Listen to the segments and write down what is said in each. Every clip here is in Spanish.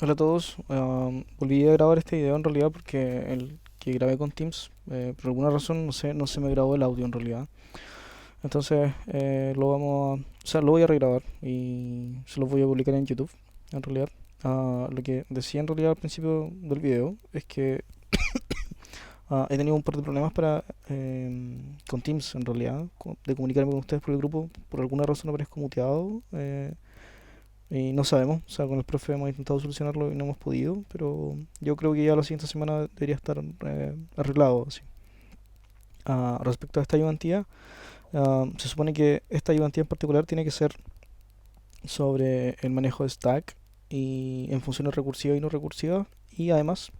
Hola a todos. Volví a grabar este video en realidad porque el que grabé con Teams, por alguna razón, no sé, no se me grabó el audio en realidad. Entonces lo voy a regrabar y se lo voy a publicar en YouTube en realidad. Lo que decía en realidad al principio del video es que he tenido un par de problemas con Teams en realidad, de comunicarme con ustedes por el grupo. Por alguna razón aparezco muteado. Y no sabemos, o sea, con el profe hemos intentado solucionarlo y no hemos podido, pero yo creo que ya la siguiente semana debería estar arreglado, así. Respecto a esta ayudantía, se supone que esta ayudantía en particular tiene que ser sobre el manejo de stack y en funciones recursivas y no recursivas, y además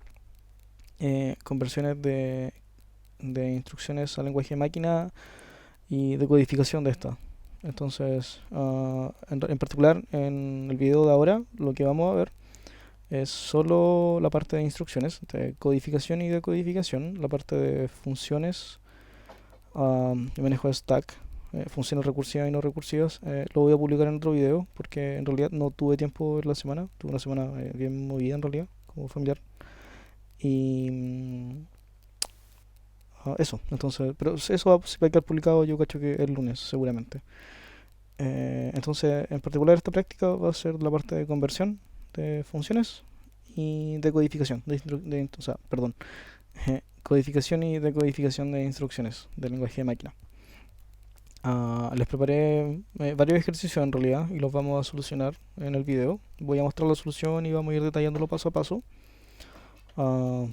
conversiones de instrucciones al lenguaje de máquina y de codificación de esta. Entonces, en particular, en el video de ahora, lo que vamos a ver es solo la parte de instrucciones, de codificación y decodificación, la parte de funciones, y manejo de stack, funciones recursivas y no recursivas. Lo voy a publicar en otro video porque en realidad no tuve tiempo en la semana, tuve una semana bien movida en realidad, como familiar. Y eso, entonces, pero eso va a quedar publicado yo cacho que el lunes seguramente. Entonces, en particular esta práctica va a ser la parte de conversión de funciones y decodificación, o sea, perdón, codificación y decodificación de instrucciones del lenguaje de máquina. Les preparé varios ejercicios en realidad y los vamos a solucionar en el video. Voy a mostrar la solución y vamos a ir detallándolo paso a paso. Ah,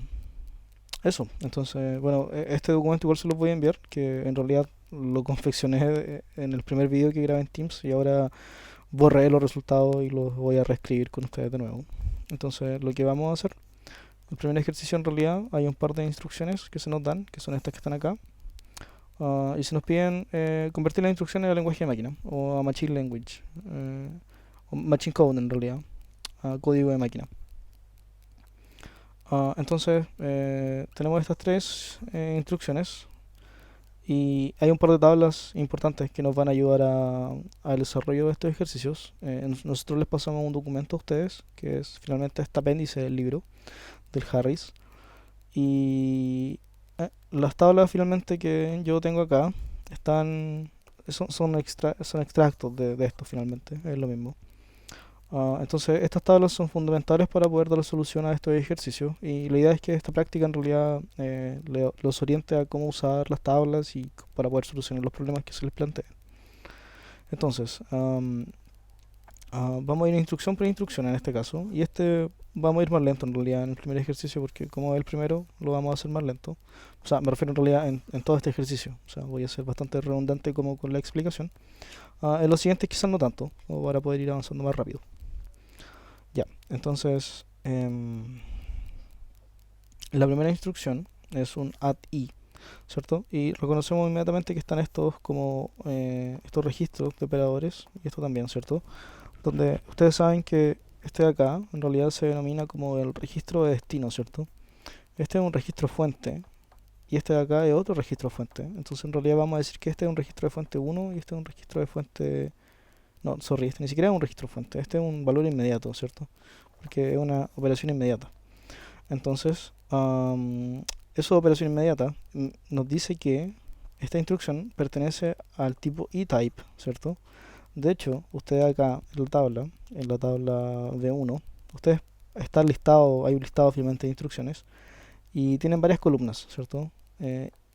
Eso, entonces, bueno, este documento igual se los voy a enviar, que en realidad lo confeccioné en el primer video que grabé en Teams y ahora borré los resultados y los voy a reescribir con ustedes de nuevo. Entonces, lo que vamos a hacer, el primer ejercicio en realidad hay un par de instrucciones que se nos dan, que son estas que están acá. Y se nos piden convertir las instrucciones a lenguaje de máquina o a machine language, o machine code en realidad, a código de máquina. Entonces, tenemos estas tres instrucciones y hay un par de tablas importantes que nos van a ayudar al desarrollo de estos ejercicios. Nosotros les pasamos un documento a ustedes, que es finalmente este apéndice del libro, del Harris. Y las tablas finalmente que yo tengo acá están son extractos de esto finalmente, es lo mismo. Entonces estas tablas son fundamentales para poder dar solución a estos ejercicios y la idea es que esta práctica en realidad los oriente a cómo usar las tablas y para poder solucionar los problemas que se les planteen. Entonces, vamos a ir instrucción por instrucción en este caso. Y vamos a ir más lento en realidad en el primer ejercicio porque como es el primero lo vamos a hacer más lento. O sea, me refiero en realidad en todo este ejercicio. O sea, voy a ser bastante redundante como con la explicación. En los siguientes quizás no tanto, como para poder ir avanzando más rápido. Ya, entonces la primera instrucción es un add i, ¿cierto? Y reconocemos inmediatamente que están estos como estos registros de operadores y esto también, ¿cierto? Donde ustedes saben que este de acá en realidad se denomina como el registro de destino, ¿cierto? Este es un registro fuente y este de acá es otro registro fuente. Entonces en realidad vamos a decir que este es un registro de fuente uno y este es un registro de fuente... No, sorry, este ni siquiera es un registro fuente, este es un valor inmediato, ¿cierto? Porque es una operación inmediata. Entonces, eso de operación inmediata nos dice que esta instrucción pertenece al tipo eType, ¿cierto? De hecho, ustedes acá en la tabla B1, ustedes está listado, hay un listado finalmente de instrucciones y tienen varias columnas, ¿cierto?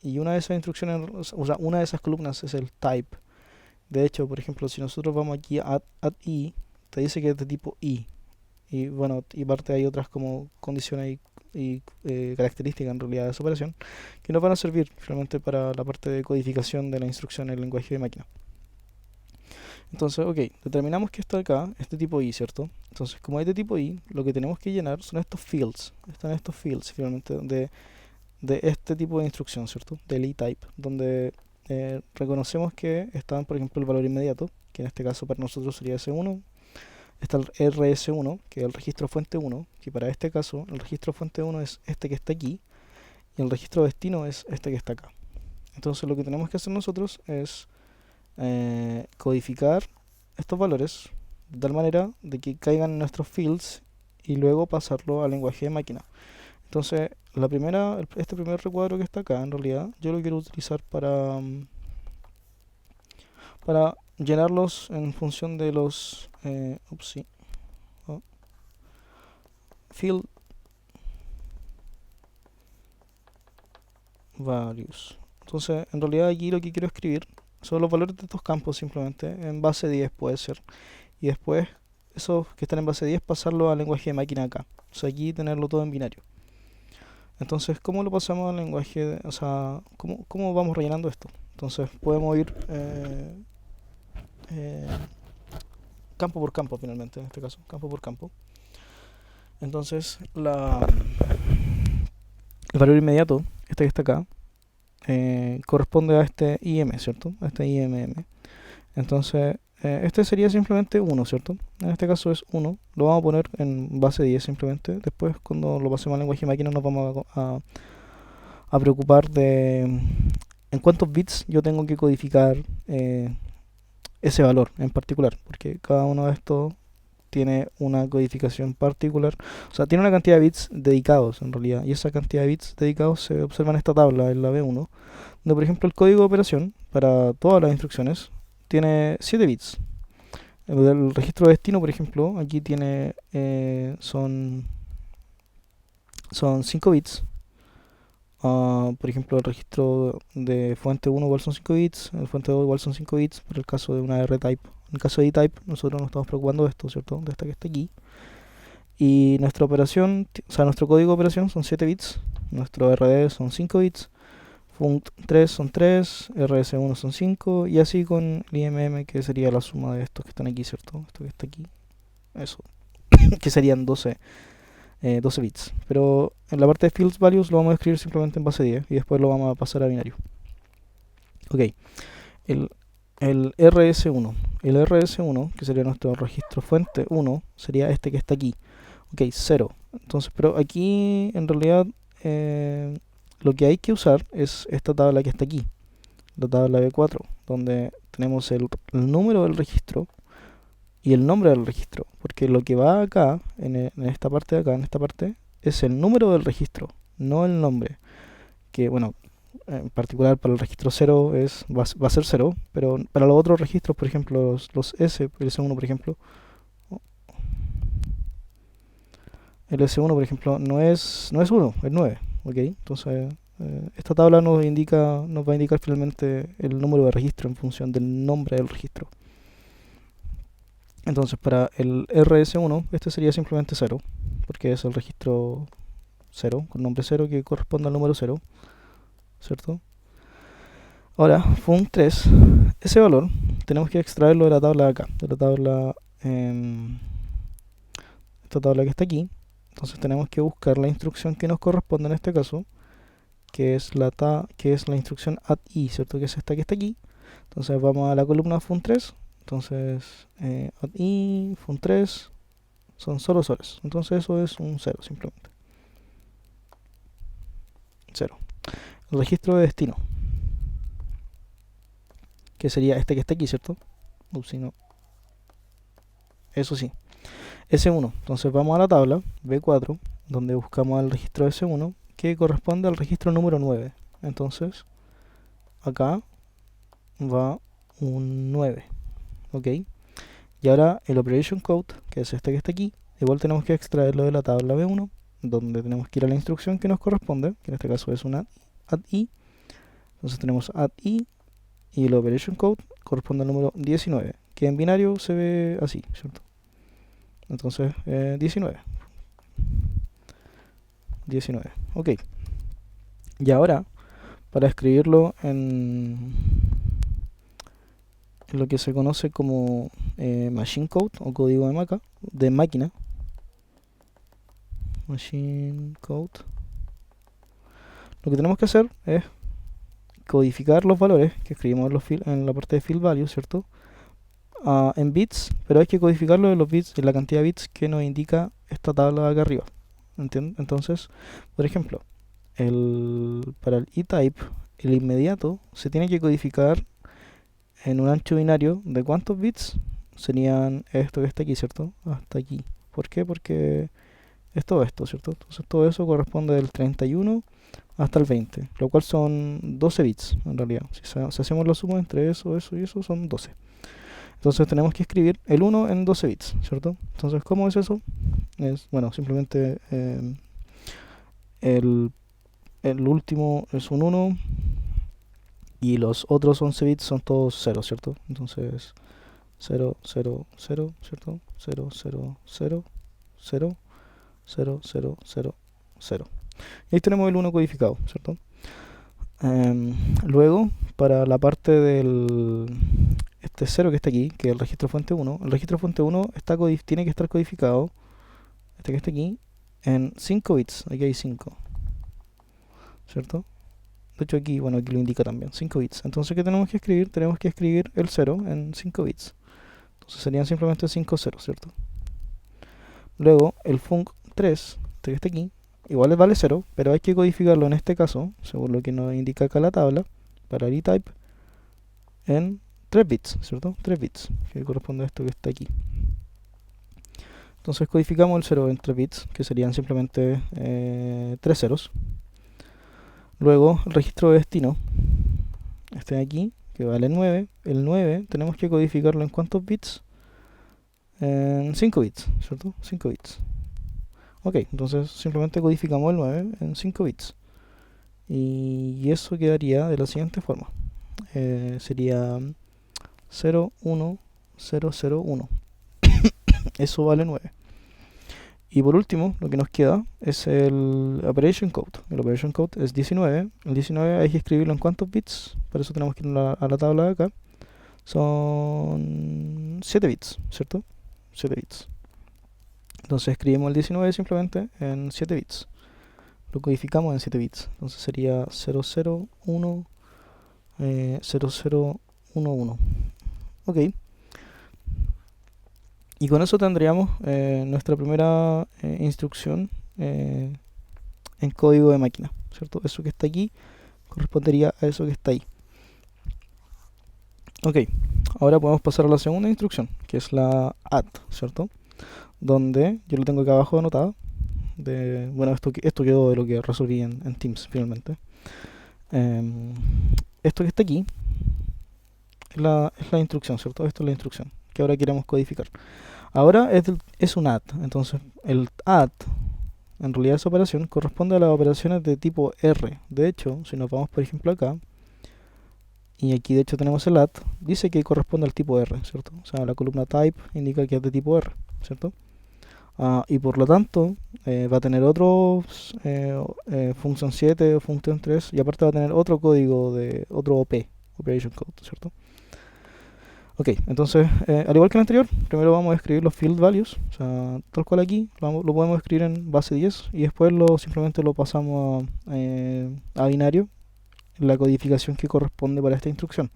Y una de esas instrucciones, o sea, una de esas columnas es el type. De hecho, por ejemplo, si nosotros vamos aquí a add i, te dice que es de tipo i. Y bueno, y parte hay otras como condiciones y características en realidad de esa operación que nos van a servir finalmente para la parte de codificación de la instrucción en el lenguaje de máquina. Entonces, ok, determinamos que esto de acá es de tipo i, ¿cierto? Entonces, como es de tipo i, lo que tenemos que llenar son estos fields. Están estos fields finalmente de este tipo de instrucción, ¿cierto? Del e-type, donde reconocemos que están, por ejemplo, el valor inmediato, que en este caso para nosotros sería S1. Está el RS1, que es el registro fuente 1, que para este caso el registro fuente 1 es este que está aquí, y el registro destino es este que está acá. Entonces lo que tenemos que hacer nosotros es codificar estos valores de tal manera de que caigan en nuestros fields y luego pasarlo al lenguaje de máquina. Entonces, este primer recuadro que está acá, en realidad, yo lo quiero utilizar para llenarlos en función de los field values. Entonces, en realidad aquí lo que quiero escribir son los valores de estos campos simplemente, en base 10 puede ser. Y después, esos que están en base 10, pasarlo al lenguaje de máquina acá. O sea, aquí tenerlo todo en binario. Entonces, ¿cómo lo pasamos al lenguaje? O sea, ¿cómo vamos rellenando esto? Entonces, podemos ir eh, campo por campo finalmente, en este caso, campo por campo. Entonces, el valor inmediato, este que está acá, corresponde a este IM, ¿cierto? A este IMM. Entonces, este sería simplemente 1, ¿cierto? En este caso es 1. Lo vamos a poner en base 10 simplemente. Después, cuando lo pasemos al lenguaje de máquina, nos vamos a preocupar de en cuántos bits yo tengo que codificar ese valor en particular, porque cada uno de estos tiene una codificación particular, o sea, tiene una cantidad de bits dedicados en realidad, y esa cantidad de bits dedicados se observa en esta tabla, en la B1, donde por ejemplo el código de operación para todas las instrucciones tiene 7 bits. El registro de destino, por ejemplo, aquí tiene son 5 bits. Por ejemplo, el registro de fuente 1 igual son 5 bits, el fuente 2 igual son 5 bits, por el caso de una R-Type. En el caso de E-Type, nosotros nos estamos preocupando de esto, ¿cierto? De esta que está aquí. Y nuestra operación, o sea, nuestro código de operación son 7 bits, nuestro RD son 5 bits, Func3 son 3, RS1 son 5, y así con el IMM, que sería la suma de estos que están aquí, ¿cierto? Esto que está aquí, eso, que serían 12 bits. Pero en la parte de fields values lo vamos a escribir simplemente en base 10 y después lo vamos a pasar a binario. Ok, el, el RS1. El RS1, que sería nuestro registro fuente 1, sería este que está aquí. Ok, 0. Entonces, pero aquí en realidad lo que hay que usar es esta tabla que está aquí, la tabla B4, donde tenemos el número del registro y el nombre del registro, porque lo que va acá, en esta parte de acá, en esta parte, es el número del registro, no el nombre, que bueno, en particular para el registro 0 va a ser 0, pero para los otros registros, por ejemplo, los S, el S1 por ejemplo, el S1 por ejemplo no es 1, es 9, ¿ok? Entonces esta tabla nos va a indicar finalmente el número de registro en función del nombre del registro. Entonces para el RS1 este sería simplemente 0, porque es el registro 0, con nombre 0 que corresponde al número 0, ¿cierto? Ahora, Func3, ese valor tenemos que extraerlo de la tabla de acá, de la tabla, esta tabla que está aquí. Entonces tenemos que buscar la instrucción que nos corresponde en este caso, que es la instrucción add-i, ¿cierto? Que es esta que está aquí. Entonces vamos a la columna Func3. Entonces add-i, Func3, son solo soles. Entonces eso es un 0 simplemente. 0. El registro de destino, que sería este que está aquí, ¿cierto? Ups, no. Eso sí. S1. Entonces vamos a la tabla B4, donde buscamos el registro S1, que corresponde al registro número 9. Entonces, acá va un 9. ¿Ok? Y ahora el operation code, que es este que está aquí, igual tenemos que extraerlo de la tabla B1, donde tenemos que ir a la instrucción que nos corresponde, que en este caso es una add-i. Entonces tenemos add-i y el operation code corresponde al número 19, que en binario se ve así, ¿cierto? Entonces 19. Ok. Y ahora, para escribirlo en lo que se conoce como machine code o código de máquina, machine code, lo que tenemos que hacer es codificar los valores que escribimos en la parte de field value, ¿cierto? En bits, pero hay que codificarlo en los bits, en la cantidad de bits que nos indica esta tabla de acá arriba. ¿Entienden? Entonces, por ejemplo, para el E-Type, el inmediato se tiene que codificar en un ancho binario de cuántos bits serían esto que está aquí, ¿cierto? Hasta aquí. ¿Por qué? Porque es todo esto, ¿cierto? Entonces todo eso corresponde del 31 hasta el 20, lo cual son 12 bits en realidad. Si hacemos la suma entre eso y eso, son 12. Entonces tenemos que escribir el 1 en 12 bits, ¿cierto? Entonces, ¿cómo es eso? Es, bueno, simplemente el, el último es un 1 y los otros 11 bits son todos 0, ¿cierto? Entonces, 0, 0, 0, ¿cierto? 0, 0, 0, 0, 0, 0, 0, 0. Y ahí tenemos el 1 codificado, ¿cierto? Luego, para la parte del este 0 que está aquí, que es el registro fuente 1, el registro fuente 1 tiene que estar codificado, este que está aquí, en 5 bits. Aquí hay 5, ¿cierto? De hecho aquí, bueno, aquí lo indica también, 5 bits. Entonces, ¿qué tenemos que escribir? Tenemos que escribir el 0 en 5 bits. Entonces serían simplemente 5 ceros, ¿cierto? Luego, el func3, este que está aquí, igual vale 0, pero hay que codificarlo en este caso, según lo que nos indica acá la tabla, para el type, en 3 bits, ¿cierto? 3 bits, que corresponde a esto que está aquí. Entonces codificamos el 0 en 3 bits, que serían simplemente 3 ceros. Luego el registro de destino, este de aquí, que vale 9. El 9 tenemos que codificarlo en ¿cuántos bits? En 5 bits, ¿cierto? 5 bits. Ok, entonces simplemente codificamos el 9 en 5 bits. Y eso quedaría de la siguiente forma. Sería 0, 1, 0, 0, 1. Eso vale 9. Y por último, lo que nos queda es el Operation Code. El Operation Code es 19. El 19 hay que escribirlo en ¿cuántos bits? Para eso tenemos que ir a la tabla de acá. Son 7 bits, ¿cierto? 7 bits. Entonces escribimos el 19 simplemente en 7 bits. Lo codificamos en 7 bits. Entonces sería 001, 0011. Ok. Y con eso tendríamos nuestra primera instrucción en código de máquina, ¿cierto? Eso que está aquí correspondería a eso que está ahí. Ok, ahora podemos pasar a la segunda instrucción, que es la add, ¿cierto? Donde yo lo tengo acá abajo anotado. Bueno, esto quedó de lo que resolví en Teams finalmente. Esto que está aquí es la instrucción, ¿cierto? Esto es la instrucción que ahora queremos codificar. Ahora es un add, entonces el add, en realidad esa operación corresponde a las operaciones de tipo R. De hecho, si nos vamos por ejemplo acá, y aquí de hecho tenemos el add, dice que corresponde al tipo R, ¿cierto? O sea, la columna type indica que es de tipo R, ¿cierto? Y por lo tanto va a tener otros función 7 o función 3 y aparte va a tener otro código de otro OP, Operation Code, ¿cierto? Ok, entonces al igual que el anterior, primero vamos a escribir los field values, o sea, tal cual aquí, lo podemos escribir en base 10 y después simplemente lo pasamos a binario, en la codificación que corresponde para esta instrucción,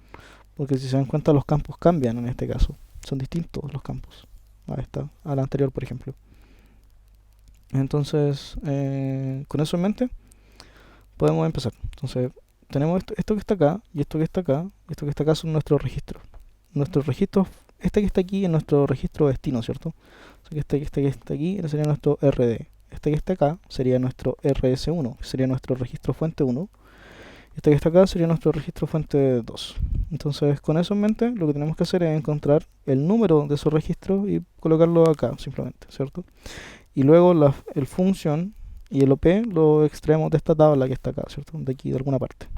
porque si se dan cuenta los campos cambian en este caso, son distintos los campos a la anterior por ejemplo. Entonces, con eso en mente, podemos empezar. Entonces, tenemos esto que está acá, y esto que está acá, y esto que está acá son nuestros registros. Nuestros registros, este que está aquí es nuestro registro destino, ¿cierto? O sea, este que está aquí sería nuestro RD. Este que está acá sería nuestro RS1, que sería nuestro registro fuente 1. Y este que está acá sería nuestro registro fuente 2. Entonces, con eso en mente, lo que tenemos que hacer es encontrar el número de esos registros y colocarlo acá, simplemente, ¿cierto? Y luego el function y el OP lo extraemos de esta tabla que está acá, ¿cierto? De aquí, de alguna parte.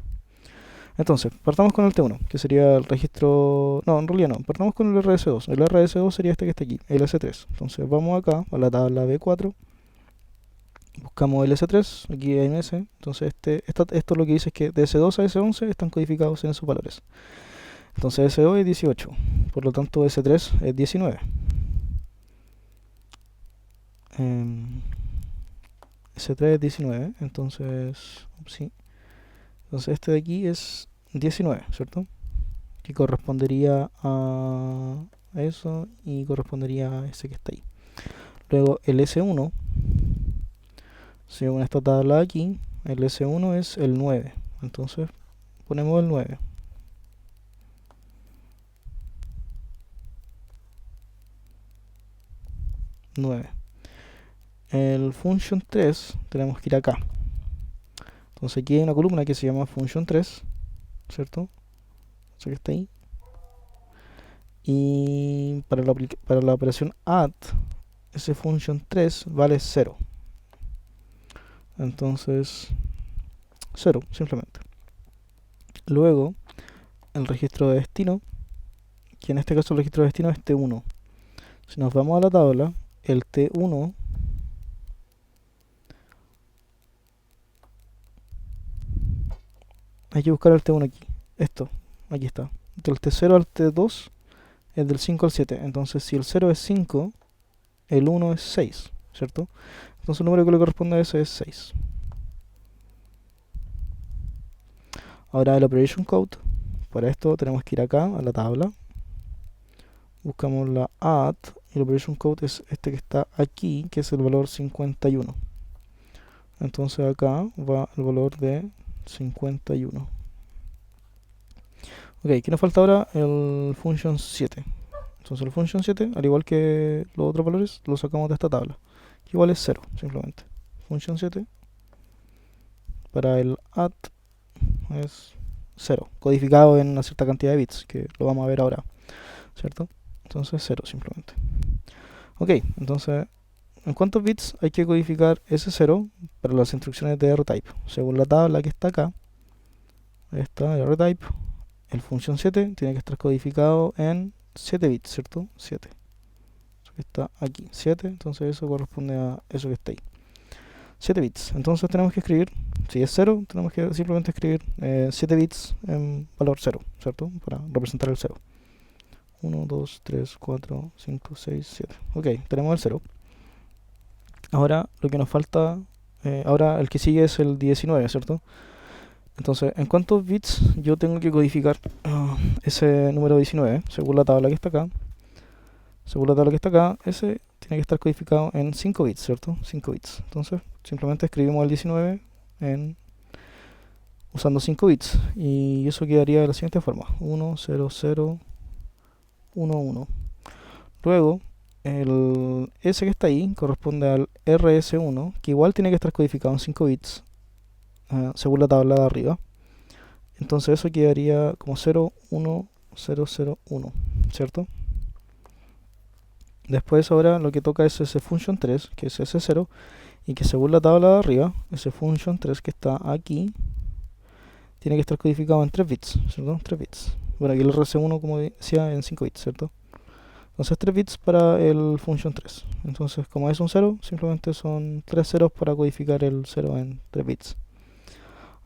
Entonces, partamos con el T1, que sería el registro... No, en realidad no, partamos con el RS2. El RS2 sería este que está aquí, el S3. Entonces vamos acá a la tabla B4, buscamos el S3, aquí hay un S. Entonces esto lo que dice es que de S2 a S11 están codificados en sus valores. Entonces S2 es 18, por lo tanto S3 es 19. S3 es 19, entonces, sí. Entonces este de aquí es 19, ¿cierto? Que correspondería a eso y correspondería a ese que está ahí. Luego el S1, según esta tabla de aquí, el S1 es el 9. Entonces ponemos el 9. 9. el function 3 tenemos que ir acá. Entonces aquí hay una columna que se llama function 3, ¿cierto? Eso que está ahí. Y para la operación add, ese function 3 vale 0. Entonces, 0, simplemente. Luego, el registro de destino, que en este caso el registro de destino es T1. Si nos vamos a la tabla, el T1 hay que buscar el T1 aquí. Esto, aquí está. Del T0 al T2 es del 5 al 7. Entonces, si el 0 es 5, el 1 es 6, ¿cierto? Entonces el número que le corresponde a ese es 6. Ahora el operation code. Para esto tenemos que ir acá a la tabla. Buscamos la add y el operation code es este que está aquí, que es el valor 51. Entonces acá va el valor de 51. Ok, ¿qué nos falta ahora? El function 7. Entonces el function 7, al igual que los otros valores, lo sacamos de esta tabla. Que igual es 0, simplemente. Function 7 para el add es 0, codificado en una cierta cantidad de bits, que lo vamos a ver ahora, ¿cierto? Entonces 0 simplemente. Ok, entonces, ¿en cuántos bits hay que codificar ese 0 para las instrucciones de rtype? Según la tabla que está acá, esta de rtype, el function 7 tiene que estar codificado en 7 bits, ¿cierto? 7. Eso que está aquí, 7, entonces eso corresponde a eso que está ahí. 7 bits, entonces tenemos que escribir, si es 0, tenemos que simplemente escribir 7 bits en valor 0, ¿cierto? Para representar el 0. 1, 2, 3, 4, 5, 6, 7. Ok, tenemos el 0. Ahora lo que nos falta, ahora el que sigue es el 19, ¿cierto? Entonces, ¿en cuántos bits yo tengo que codificar ese número 19? Según la tabla que está acá. Según la tabla que está acá, ese tiene que estar codificado en 5 bits, ¿cierto? 5 bits. Entonces, simplemente escribimos el 19 usando 5 bits. Y eso quedaría de la siguiente forma. 1, 0, 0, 1, 1. Luego, el S que está ahí corresponde al RS1, que igual tiene que estar codificado en 5 bits, según la tabla de arriba. Entonces eso quedaría como 0, 1, 0, 0, 1, ¿cierto? Después ahora lo que toca es ese function 3, que es ese 0, y que según la tabla de arriba, ese function 3 que está aquí, tiene que estar codificado en 3 bits, ¿cierto? 3 bits. Bueno, aquí el RS1, como decía, en 5 bits, ¿cierto? Entonces 3 bits para el function 3. Entonces, como es un 0, simplemente son 3 ceros para codificar el 0 en 3 bits.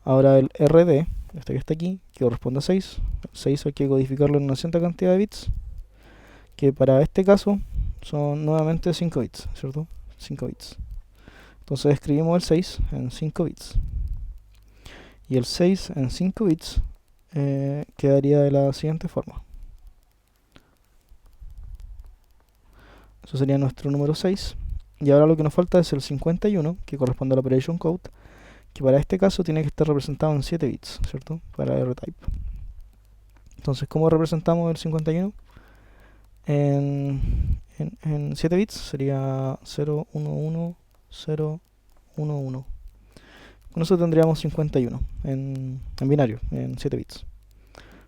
Ahora el RD, este que está aquí, que corresponde a 6. 6 hay que codificarlo en una cierta cantidad de bits, que para este caso son nuevamente 5 bits, ¿cierto? 5 bits. Entonces escribimos el 6 en 5 bits. Y el 6 en 5 bits quedaría de la siguiente forma. Eso sería nuestro número 6. Y ahora lo que nos falta es el 51, que corresponde al operation code, que para este caso tiene que estar representado en 7 bits, ¿cierto? Para RType. Entonces, ¿cómo representamos el 51? En 7 bits sería 0, 1, 1, 0, 1, 1. Con eso tendríamos 51 en binario, en 7 bits.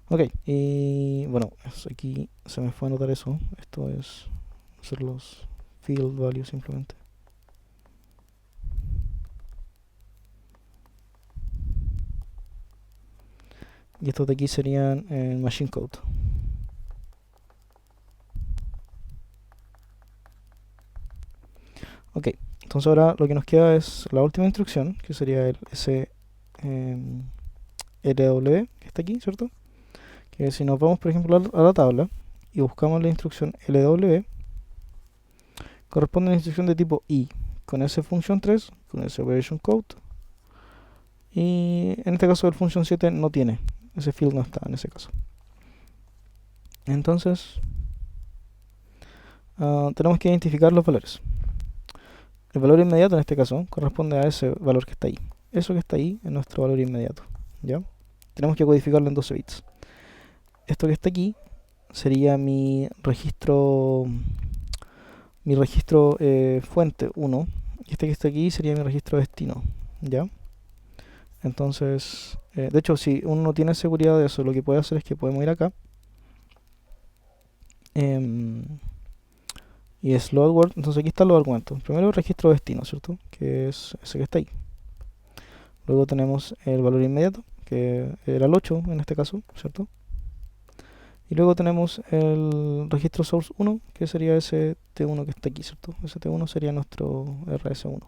Ok, y bueno, aquí se me fue a anotar eso. Esto es hacer los field values simplemente. Y estos de aquí serían en machine code. Ok, entonces ahora lo que nos queda es la última instrucción, que sería el LW, que está aquí, ¿cierto? Que si nos vamos, por ejemplo, a la tabla y buscamos la instrucción LW, corresponde a la instrucción de tipo I, con ese function 3, con ese operation code. Y en este caso el function 7 no tiene, ese field no está en ese caso. Entonces, tenemos que identificar los valores. El valor inmediato en este caso corresponde a ese valor que está ahí. Eso que está ahí es nuestro valor inmediato, ¿ya? Tenemos que codificarlo en 12 bits. Esto que está aquí sería mi registro fuente 1, y este que está aquí sería mi registro destino, ¿ya? Entonces, de hecho, si uno no tiene seguridad de eso, lo que puede hacer es que podemos ir acá em, y es load word. Entonces aquí están los argumentos. Primero el registro destino, ¿cierto? Que es ese que está ahí. Luego tenemos el valor inmediato, que era el 8 en este caso, ¿cierto? Y luego tenemos el registro source 1, que sería ese T1 que está aquí, ¿cierto? Ese T1 sería nuestro RS1.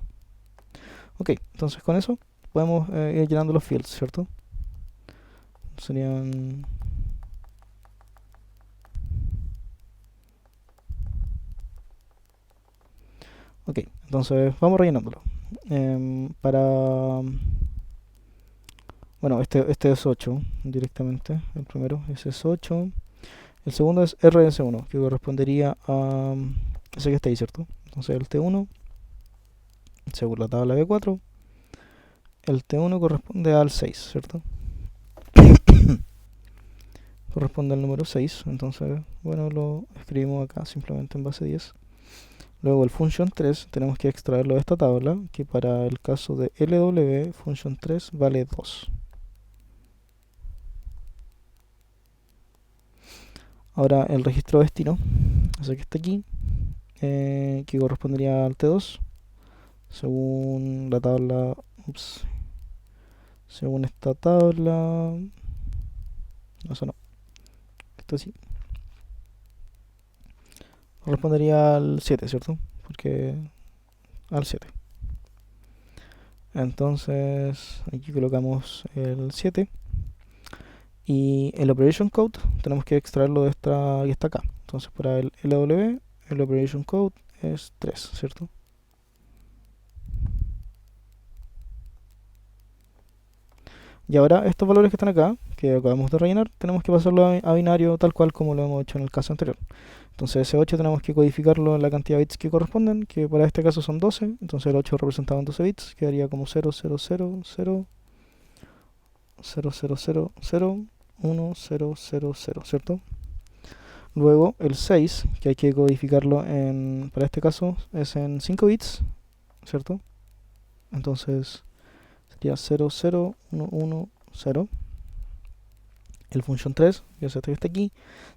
Ok, entonces con eso podemos ir llenando los fields, ¿cierto? Serían... Ok, entonces vamos rellenándolo. Para... Bueno, este es 8 directamente. El primero ese es 8. El segundo es RS1, que correspondería a ese que está ahí, ¿cierto? Entonces el T1, según la tabla B4, el T1 corresponde al 6, ¿cierto? Corresponde al número 6, entonces, bueno, lo escribimos acá simplemente en base 10. Luego el function 3 tenemos que extraerlo de esta tabla, que para el caso de LW, function 3 vale 2. Ahora el registro destino, ese que está aquí, que correspondería al T2, según la tabla, según esta tabla, no, eso no, esto sí, correspondería al 7, ¿cierto? Porque al 7. Entonces aquí colocamos el 7 y el operation code tenemos que extraerlo de esta que está acá. Entonces para el LW el operation code es 3, ¿cierto? Y ahora estos valores que están acá, que acabamos de rellenar, tenemos que pasarlo a binario tal cual como lo hemos hecho en el caso anterior. Entonces ese 8 tenemos que codificarlo en la cantidad de bits que corresponden, que para este caso son 12. Entonces el 8 representado en 12 bits quedaría como 0, 0, 0, 0, 0, 0, 0, 0, 1, 0, 0, 0, ¿cierto? Luego el 6, que hay que codificarlo en, para este caso, es en 5 bits, ¿cierto? Entonces sería 0, 0, 1, 1, 0. El function 3, que es este que está aquí,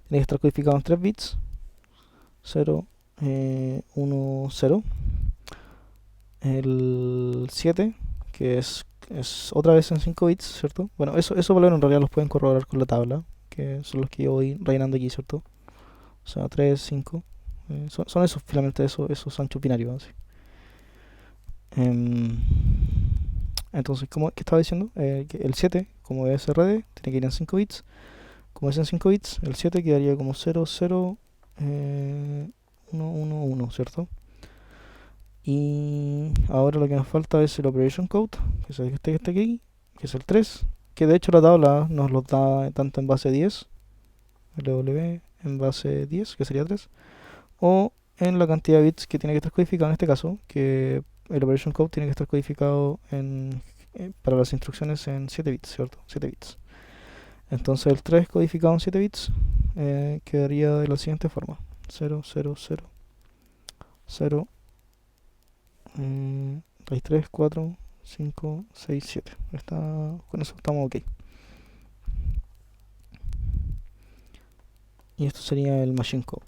tiene que estar codificado en 3 bits. 0, 1, 0. El 7, que es otra vez en 5 bits, ¿cierto? Bueno, esos valores en realidad los pueden corroborar con la tabla, que son los que yo voy rellenando aquí, ¿cierto? O sea, 3, 5. Son esos finalmente, esos anchos binarios. Así. Em, entonces, ¿qué estaba diciendo? Que el 7, como es RD, tiene que ir en 5 bits. Como es en 5 bits, el 7 quedaría como 0, 0, 1, 1, 1, ¿cierto? Y ahora lo que nos falta es el operation code, que es el que está aquí, que es el 3, que de hecho la tabla nos lo da tanto en base 10, LW en base 10, que sería 3, o en la cantidad de bits que tiene que estar codificado en este caso, que el operation code tiene que estar codificado para las instrucciones en 7 bits, ¿cierto? 7 bits. Entonces el 3 codificado en 7 bits quedaría de la siguiente forma: 0, 0, 0, 0, raíz 3, 4, 5, 6, 7. Con eso estamos ok. Y esto sería el machine code.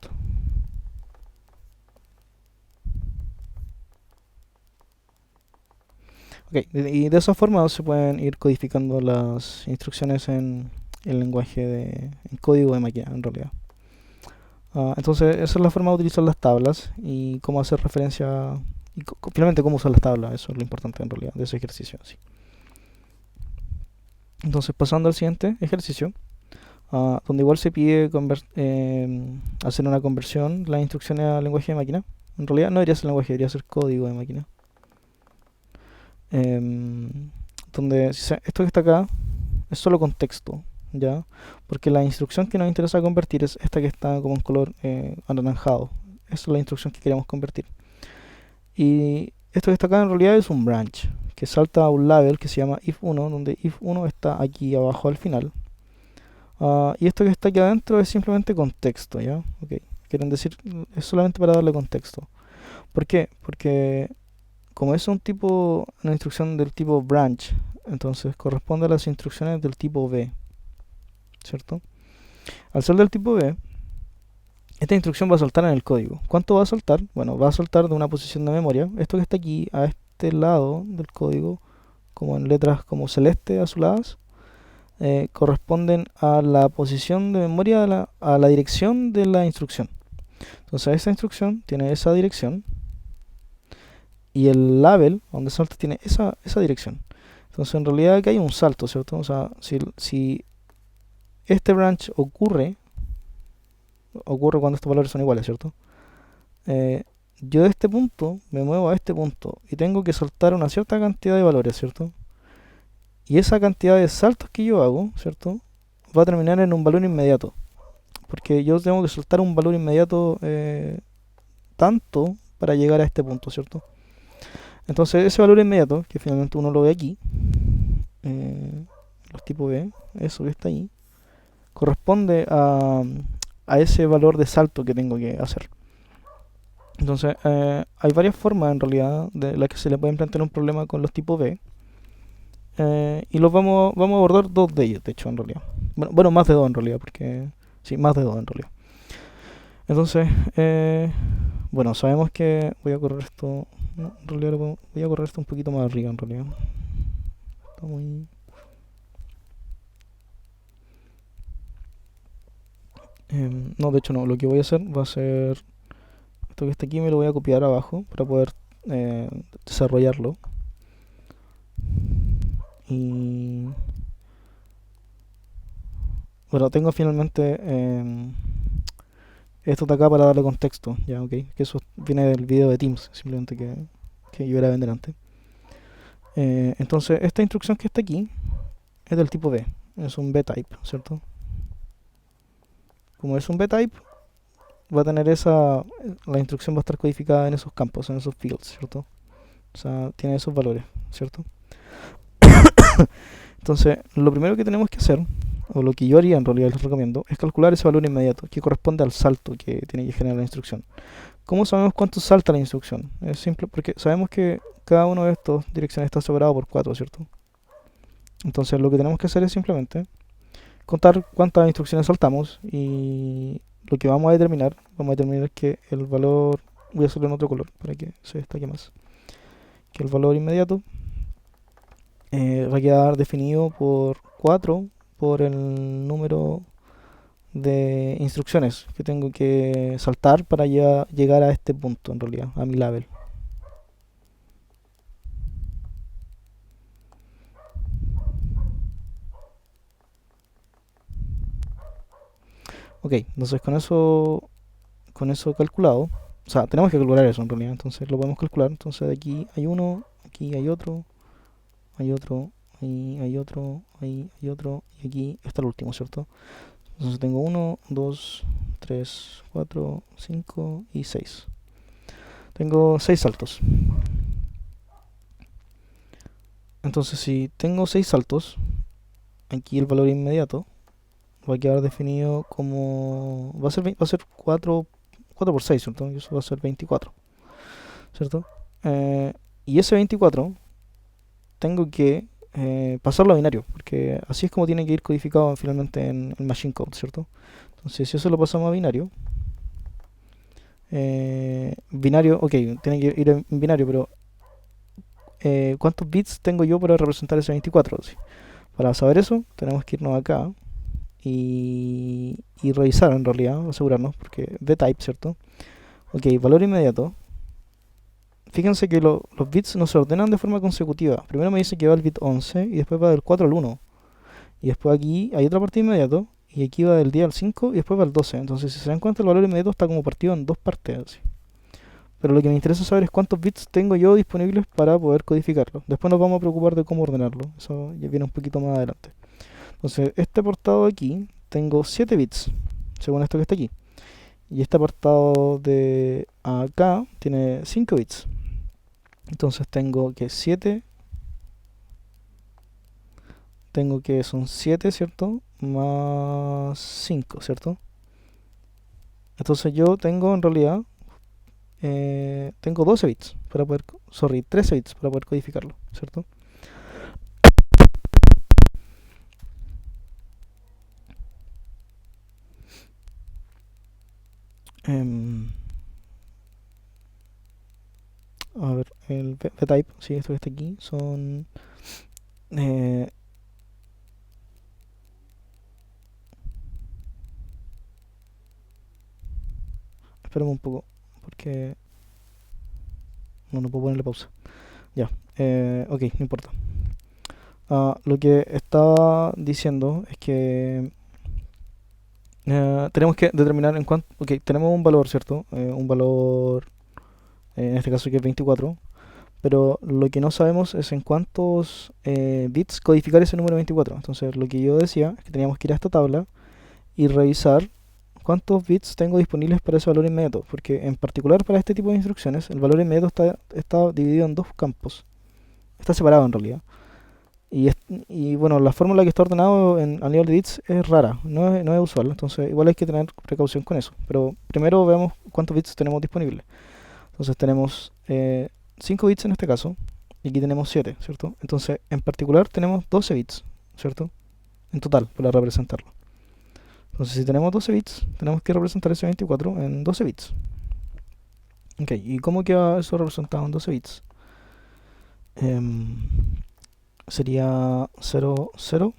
Ok, y de esa forma se pueden ir codificando las instrucciones en el lenguaje en código de máquina, en realidad. Entonces, esa es la forma de utilizar las tablas y cómo hacer referencia y finalmente cómo usar las tablas. Eso es lo importante en realidad de ese ejercicio. Así. Entonces, pasando al siguiente ejercicio, donde igual se pide hacer una conversión, las instrucciones al lenguaje de máquina. En realidad no debería ser lenguaje, debería ser código de máquina. Donde esto que está acá es solo contexto, ¿ya? Porque la instrucción que nos interesa convertir es esta que está como en color anaranjado. Esa es la instrucción que queremos convertir. Y esto que está acá en realidad es un branch, que salta a un label que se llama if1, donde if1 está aquí abajo al final. Y esto que está aquí adentro es simplemente contexto, ¿ya? Okay. Quieren decir, es solamente para darle contexto. ¿Por qué? Porque como es una instrucción del tipo branch, entonces corresponde a las instrucciones del tipo B, ¿cierto? Al ser del tipo B, esta instrucción va a saltar en el código. ¿Cuánto va a saltar? Bueno, va a saltar de una posición de memoria. Esto que está aquí, a este lado del código, como en letras como celeste azuladas, corresponden a la posición de memoria, a la dirección de la instrucción. Entonces esta instrucción tiene esa dirección y el label donde salta tiene esa dirección. Entonces en realidad aquí hay un salto, ¿cierto? O sea, si este branch ocurre cuando estos valores son iguales, ¿cierto? Yo de este punto me muevo a este punto y tengo que saltar una cierta cantidad de valores, ¿cierto? Y esa cantidad de saltos que yo hago, ¿cierto? Va a terminar en un valor inmediato. Porque yo tengo que saltar un valor inmediato tanto para llegar a este punto, ¿cierto? Entonces ese valor inmediato, que finalmente uno lo ve aquí, los tipos B, eso que está ahí, corresponde a ese valor de salto que tengo que hacer. Entonces hay varias formas en realidad de las que se le pueden plantear un problema con los tipos B. Y vamos a abordar dos de ellos, de hecho, en realidad. Bueno, más de dos en realidad, porque... Sí, más de dos en realidad. Entonces, bueno, sabemos que voy a correr esto... No, en realidad voy a correr esto un poquito más arriba, en realidad. Está muy... no, de hecho no, lo que voy a hacer va a ser... Esto que está aquí me lo voy a copiar abajo para poder desarrollarlo. Y... Bueno, tengo finalmente esto de acá para darle contexto, ya, ok. Que eso viene del video de Teams, simplemente que yo era vender antes. Entonces, esta instrucción que está aquí es del tipo B, es un B-type, ¿cierto? Como es un B-type, va a tener la instrucción va a estar codificada en esos campos, en esos fields, ¿cierto? O sea, tiene esos valores, ¿cierto? Entonces, lo primero que tenemos que hacer, o lo que yo haría en realidad les recomiendo, es calcular ese valor inmediato, que corresponde al salto que tiene que generar la instrucción. ¿Cómo sabemos cuánto salta la instrucción? Es simple, porque sabemos que cada uno de estas direcciones está separado por 4, ¿cierto? Entonces lo que tenemos que hacer es simplemente contar cuántas instrucciones saltamos y lo que vamos a determinar que el valor, voy a hacerlo en otro color para que se destaque más, que el valor inmediato va a quedar definido por 4 por el número de instrucciones que tengo que saltar para llegar a este punto, en realidad, a mi label. Ok, entonces con eso calculado, o sea, tenemos que calcular eso en realidad, entonces lo podemos calcular. Entonces de aquí hay uno, aquí hay otro, ahí hay otro, ahí hay otro, y aquí está el último, ¿cierto? Entonces tengo 1, 2, 3, 4, 5 y 6. Tengo 6 saltos. Entonces si tengo 6 saltos, aquí el valor inmediato va a quedar definido como... Va a ser 4 por 6, ¿cierto? Y eso va a ser 24, ¿cierto? Y ese 24 tengo que pasarlo a binario, porque así es como tiene que ir codificado finalmente en Machine Code, ¿cierto? Entonces si eso lo pasamos a binario, binario, ok, tiene que ir en binario, pero ¿cuántos bits tengo yo para representar ese 24? Sí. Para saber eso, tenemos que irnos acá y revisar en realidad, asegurarnos, porque B-type, ¿cierto? Ok, valor inmediato. Fíjense que los bits no se ordenan de forma consecutiva. Primero me dice que va el bit 11 y después va del 4 al 1. Y después aquí hay otra parte inmediato y aquí va del 10 al 5 y después va al 12. Entonces si se dan cuenta el valor inmediato está como partido en dos partes así. Pero lo que me interesa saber es cuántos bits tengo yo disponibles para poder codificarlo. Después nos vamos a preocupar de cómo ordenarlo. Eso ya viene un poquito más adelante. Entonces, este apartado de aquí tengo 7 bits, según esto que está aquí. Y este apartado de acá tiene 5 bits. Entonces tengo que 7, tengo que son 7, ¿cierto? Más 5, ¿cierto? Entonces yo tengo en realidad, tengo 12 bits, para poder, sorry, 13 bits para poder codificarlo, ¿cierto? Em, a ver, el vtype, sí, esto que está aquí, son... eh, espérame un poco, porque no puedo ponerle pausa. Ya, ok, no importa. Lo que estaba diciendo es que tenemos que determinar en cuánto... Ok, tenemos un valor, ¿cierto? Un valor, en este caso que es 24, pero lo que no sabemos es en cuántos bits codificar ese número 24. Entonces, lo que yo decía es que teníamos que ir a esta tabla y revisar cuántos bits tengo disponibles para ese valor inmediato, porque en particular para este tipo de instrucciones, el valor inmediato está dividido en dos campos. Está separado en realidad. Y, y bueno, la forma en la que está ordenado a nivel de bits es rara, no es usual, entonces igual hay que tener precaución con eso. Pero primero veamos cuántos bits tenemos disponibles. Entonces tenemos 5 bits en este caso, y aquí tenemos 7, ¿cierto? Entonces en particular tenemos 12 bits, ¿cierto? En total, para representarlo. Entonces si tenemos 12 bits, tenemos que representar ese 24 en 12 bits. Ok, ¿y cómo queda eso representado en 12 bits? Em, sería 0, 0,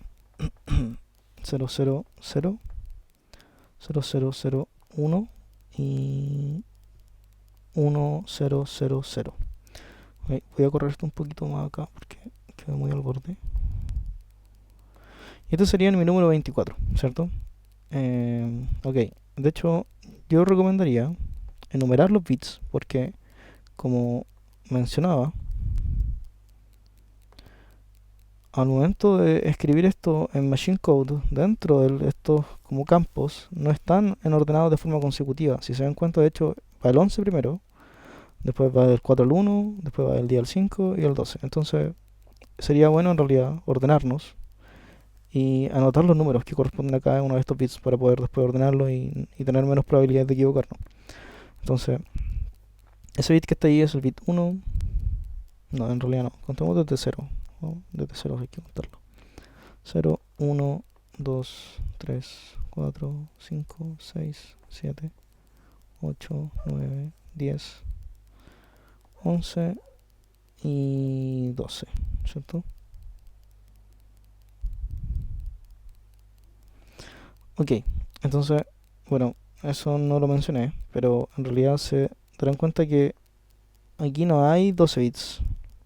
0, 0, 0, 0, 0, 0, 1 y 1, 0, 0, 0. Ok, voy a correr esto un poquito más acá porque quedó muy al borde. Y este sería mi número 24, ¿cierto? Ok, de hecho yo recomendaría enumerar los bits porque, como mencionaba, al momento de escribir esto en Machine Code, dentro de estos como campos, no están en ordenados de forma consecutiva. Si se dan cuenta, de hecho, va el 11 primero, después va del 4 al 1, después va del 10 al 5 y al 12. Entonces, sería bueno en realidad ordenarnos y anotar los números que corresponden a cada uno de estos bits para poder después ordenarlos y tener menos probabilidades de equivocarnos. Entonces, ese bit que está ahí es el bit 1. No, en realidad no. Contemos desde 0. ¿No? Desde 0 hay que contarlo. 0, 1, 2, 3, 4, 5, 6, 7, 8, 9, 10, 11 y 12, ¿cierto? Ok, entonces, bueno, eso no lo mencioné, pero en realidad se darán cuenta que aquí no hay 12 bits,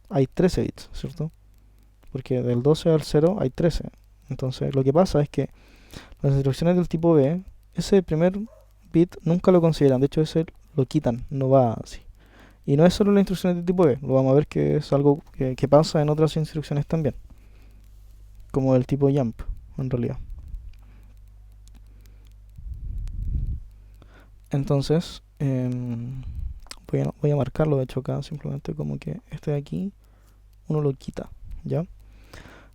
hay 13 bits, ¿cierto? Porque del 12 al 0 hay 13. Entonces, lo que pasa es que las instrucciones del tipo B, ese primer bit nunca lo consideran, de hecho ese lo quitan, no va así. Y no es solo las instrucciones del tipo B, lo vamos a ver que es algo que pasa en otras instrucciones también, como el tipo jump, en realidad. Entonces, voy a marcarlo de hecho acá, simplemente como que este de aquí, uno lo quita, ¿ya?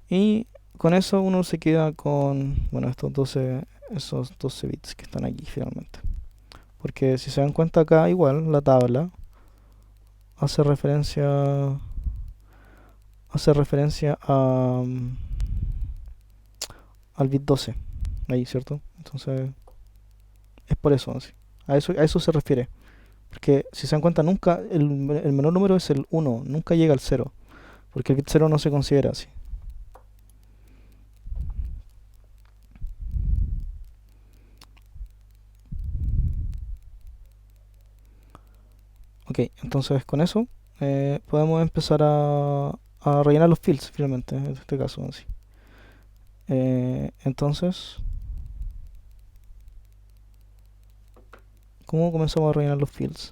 Y con eso uno se queda con, bueno, esos 12 bits que están aquí finalmente. Porque si se dan cuenta acá, igual, la tabla hace referencia al bit 12 ahí, ¿cierto? Entonces es por eso, así. A eso se refiere. Porque si se dan cuenta, nunca el menor número es el 1, nunca llega al 0, porque el bit 0 no se considera así. Ok, entonces con eso podemos empezar a rellenar los fields finalmente, en este caso así. Entonces, ¿cómo comenzamos a rellenar los fields?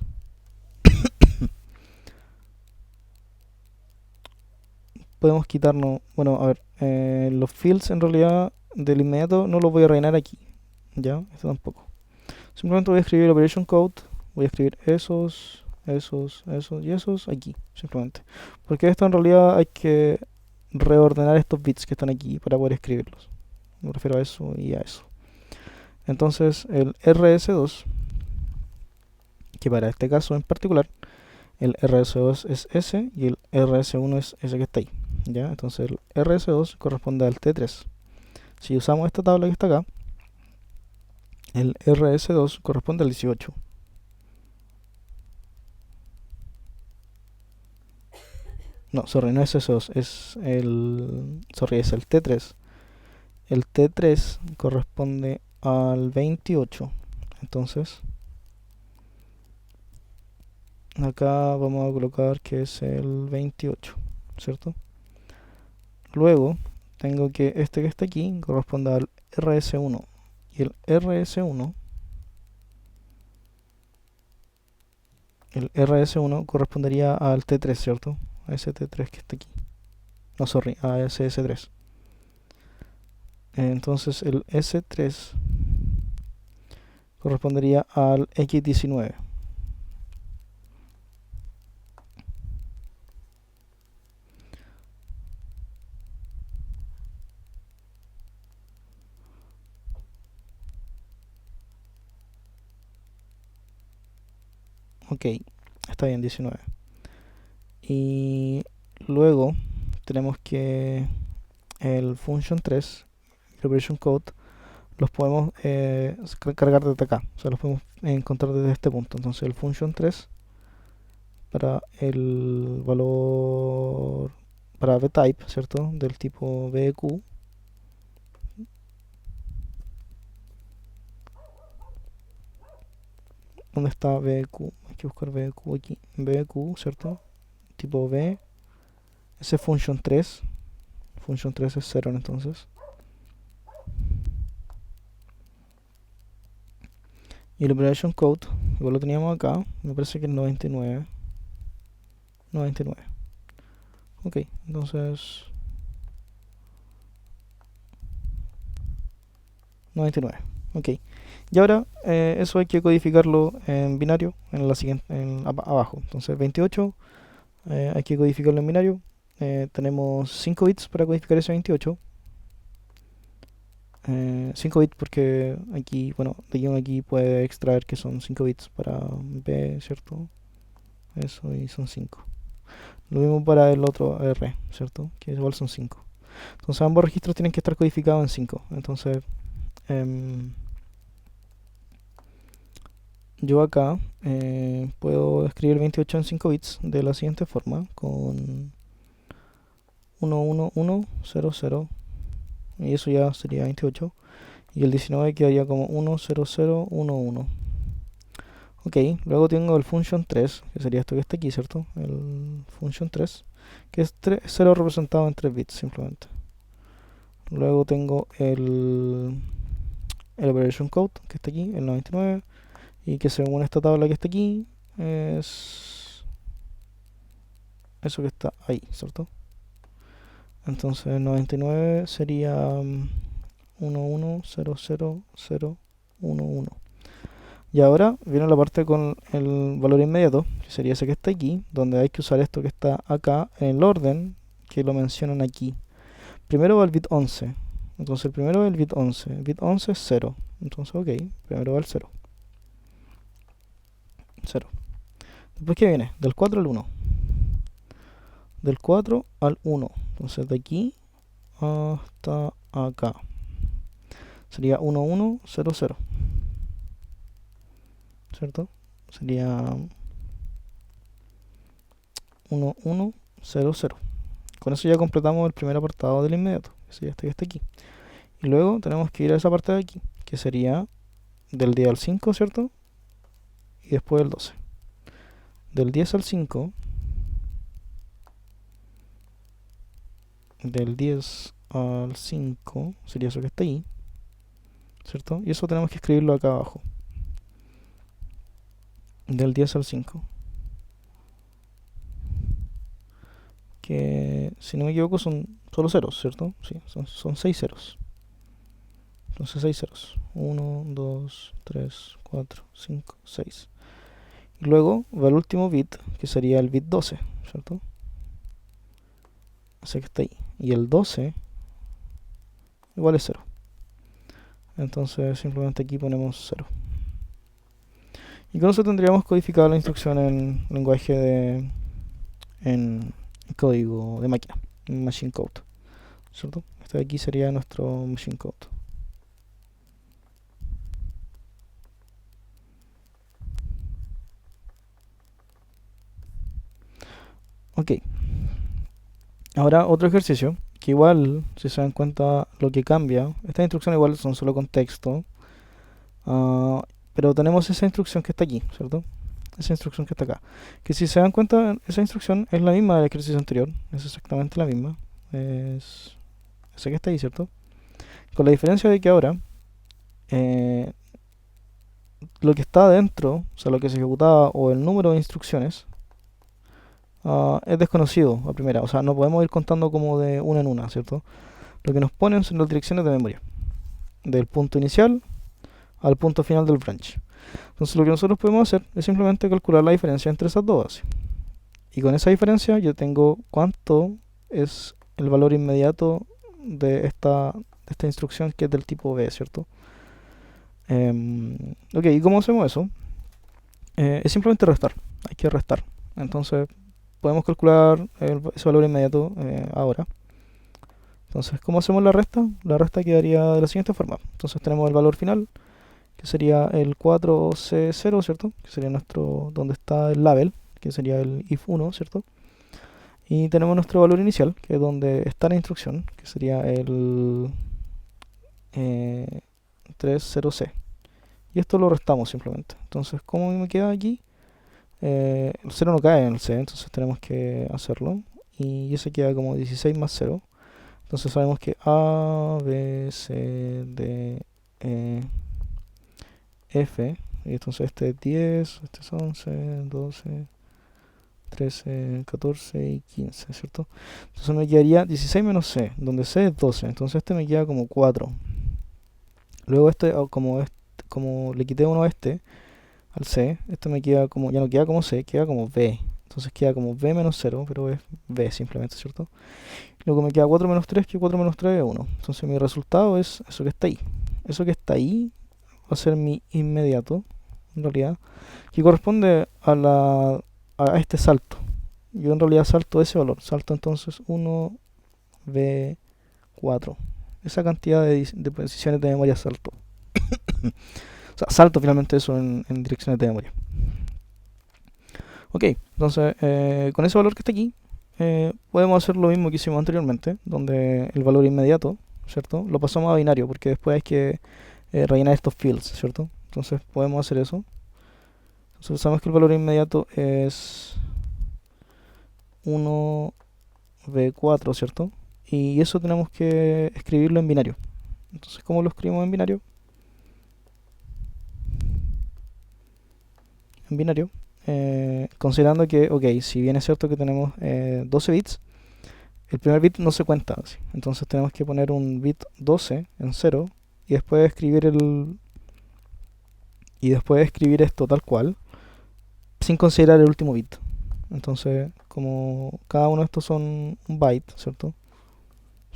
Podemos quitarnos, bueno, a ver, los fields en realidad del inmediato no los voy a rellenar aquí, ¿ya? Esto tampoco. Simplemente voy a escribir el operation code, voy a escribir esos y esos aquí, simplemente. Porque esto en realidad hay que reordenar estos bits que están aquí para poder escribirlos. Me refiero a eso y a eso. Entonces el rs2, que para este caso en particular el RS2 es ese y el RS1 es ese que está ahí, ¿ya? Entonces el RS2 corresponde al T3. Si usamos esta tabla que está acá, el RS2 corresponde al 18. No, sorry, no es S2, es el... Sorry, es el T3. El T3 corresponde al 28. Entonces, acá vamos a colocar que es el 28, ¿cierto? Luego, tengo que este que está aquí corresponde al RS1. Y el RS1 correspondería al T3, ¿cierto? A ese T3 que está aquí. No, sorry, a ese S3. Entonces el S3 correspondería al X19. Ok, está bien, 19. Y luego tenemos que el function 3, el operation code, los podemos cargar desde acá. O sea, los podemos encontrar desde este punto. Entonces el function 3 para el valor para btype, ¿cierto? Del tipo BQ. ¿Dónde está BQ? Hay que buscar BQ aquí. BQ, ¿cierto? Tipo B. Ese es function 3. Function 3 es 0 entonces. Y el operation code, igual lo teníamos acá. Me parece que es 99. 99. Ok, entonces 99. Ok. Y ahora eso hay que codificarlo en binario en la siguiente, abajo. Entonces 28 hay que codificarlo en binario. Tenemos 5 bits para codificar ese 28. 5 bits porque aquí, bueno, de guión aquí puede extraer que son 5 bits para B, ¿cierto? Eso, y son 5. Lo mismo para el otro R, ¿cierto? Que igual son 5. Entonces ambos registros tienen que estar codificados en 5. Entonces, em, yo acá puedo escribir 28 en 5 bits de la siguiente forma, con 11100, y eso ya sería 28, y el 19 quedaría como 10011. Ok, luego tengo el function 3, que sería esto que está aquí, ¿cierto? El function 3, que es 0 representado en 3 bits simplemente. Luego tengo el operation code, que está aquí, el 99, y que según esta tabla que está aquí, es eso que está ahí, ¿cierto? Entonces 99 sería 1100011. Y ahora viene la parte con el valor inmediato, que sería ese que está aquí, donde hay que usar esto que está acá en el orden que lo mencionan aquí. Primero va el bit 11. Entonces el primero es el bit 11. El bit 11 es 0. Entonces, ok, primero va el 0. 0. Después, ¿qué viene? Del 4 al 1. Del 4 al 1. Entonces de aquí hasta acá. Sería 1100. ¿Cierto? Sería 1100. Con eso ya completamos el primer apartado del inmediato, que sería este que está aquí. Y luego tenemos que ir a esa parte de aquí, que sería del 10 al 5, ¿cierto? Y después el 12. Del 10 al 5, del 10 al 5 sería eso que está ahí, ¿cierto? Y eso tenemos que escribirlo acá abajo. Del 10 al 5. Que si no me equivoco son solo ceros, ¿cierto? Sí, son 6 ceros. Entonces 6 ceros. 1, 2, 3, 4, 5, 6. Y luego va el último bit, que sería el bit 12, ¿cierto? Ese que está ahí. Y el 12 igual es 0. Entonces simplemente aquí ponemos 0. Y con eso tendríamos codificada la instrucción en lenguaje en código de máquina, en machine code, ¿cierto? Este de aquí sería nuestro machine code. Ok, ahora otro ejercicio, que igual, si se dan cuenta, lo que cambia, estas instrucciones igual son solo contexto, pero tenemos esa instrucción que está aquí, ¿cierto? Esa instrucción que está acá. Que si se dan cuenta, esa instrucción es la misma del ejercicio anterior, es exactamente la misma, es esa que está ahí, ¿cierto? Con la diferencia de que ahora, eh, lo que está adentro, o sea, lo que se ejecutaba o el número de instrucciones, es desconocido a primera. O sea, no podemos ir contando como de una en una, ¿cierto? Lo que nos ponen son las direcciones de memoria, del punto inicial al punto final del branch. Entonces lo que nosotros podemos hacer es simplemente calcular la diferencia entre esas dos bases. Y con esa diferencia yo tengo cuánto es el valor inmediato de esta instrucción que es del tipo B, ¿cierto? Ok, ¿y cómo hacemos eso? Es simplemente restar, hay que restar. Entonces podemos calcular ese valor inmediato ahora. Entonces, ¿cómo hacemos la resta? La resta quedaría de la siguiente forma. Entonces tenemos el valor final, que sería el 4C0, ¿cierto? Que sería nuestro, donde está el label, que sería el if1, ¿cierto? Y tenemos nuestro valor inicial, que es donde está la instrucción, que sería el 30C. Y esto lo restamos simplemente. Entonces, ¿cómo me queda aquí? El 0 no cae en el C, entonces tenemos que hacerlo. Y ese queda como 16 más 0. Entonces sabemos que A, B, C, D, E, F. Y entonces este es 10, este es 11, 12, 13, 14 y 15, ¿cierto? Entonces me quedaría 16 menos C, donde C es 12. Entonces este me queda como 4. Luego como le quité uno a este, al C, esto me queda como, ya no queda como C, queda como B. Entonces queda como B menos 0, pero es B simplemente, ¿cierto? Luego me queda 4 menos 3, que 4 menos 3 es 1. Entonces mi resultado es eso que está ahí. Eso que está ahí va a ser mi inmediato, en realidad, que corresponde a este salto. Yo en realidad salto ese valor. Salto entonces 1, B, 4. Esa cantidad de posiciones de memoria salto. O sea, salto finalmente eso en direcciones de memoria. Ok, entonces con ese valor que está aquí, podemos hacer lo mismo que hicimos anteriormente, donde el valor inmediato, ¿cierto? Lo pasamos a binario, porque después hay que rellenar estos fields, ¿cierto? Entonces podemos hacer eso. Entonces sabemos que el valor inmediato es 1b4, ¿cierto? Y eso tenemos que escribirlo en binario. Entonces, ¿cómo lo escribimos en binario? En binario, considerando que, ok, si bien es cierto que tenemos 12 bits, el primer bit no se cuenta así. Entonces tenemos que poner un bit 12 en 0 y después escribir esto tal cual, sin considerar el último bit. Entonces, como cada uno de estos son un byte, ¿cierto?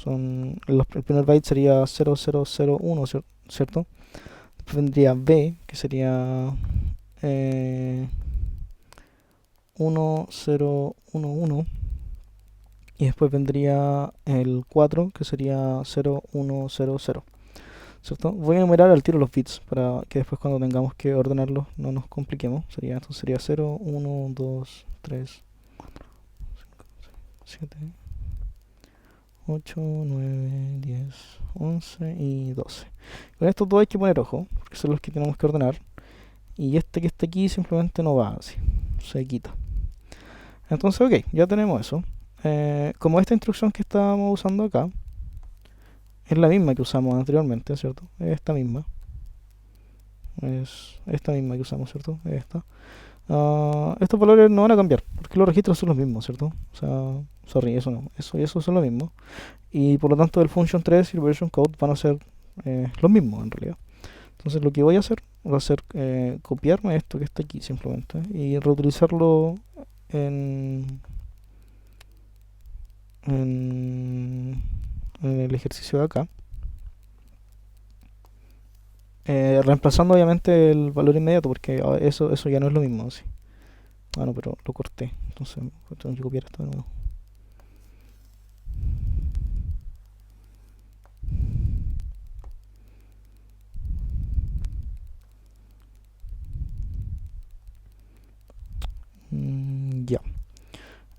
El primer byte sería 0001, ¿cierto? Después vendría B, que sería 1011. Y después vendría el 4, que sería 0100. ¿Cierto? Voy a enumerar al tiro los bits para que después cuando tengamos que ordenarlos no nos compliquemos. Entonces sería 0, 1, 2, 3, 7, 8, 9, 10, 11 y 12. Con estos dos hay que poner ojo, porque son los que tenemos que ordenar. Y este que está aquí simplemente no va así, se quita. Entonces, ok, ya tenemos eso. Como esta instrucción que estábamos usando acá es la misma que usamos anteriormente, ¿cierto? Esta misma. Es esta misma que usamos, ¿cierto? Esta. Estos valores no van a cambiar, porque los registros son los mismos, ¿cierto? O sea, sorry, eso no. Eso y eso son lo mismo. Y por lo tanto el function 3 y el version code van a ser los mismos en realidad. Entonces lo que voy a hacer va a ser copiarme esto que está aquí simplemente y reutilizarlo en, en el ejercicio de acá. reemplazando obviamente el valor inmediato, porque eso ya no es lo mismo, sí. Ah, no, pero lo corté, entonces tengo que copiar esto de nuevo. Ya.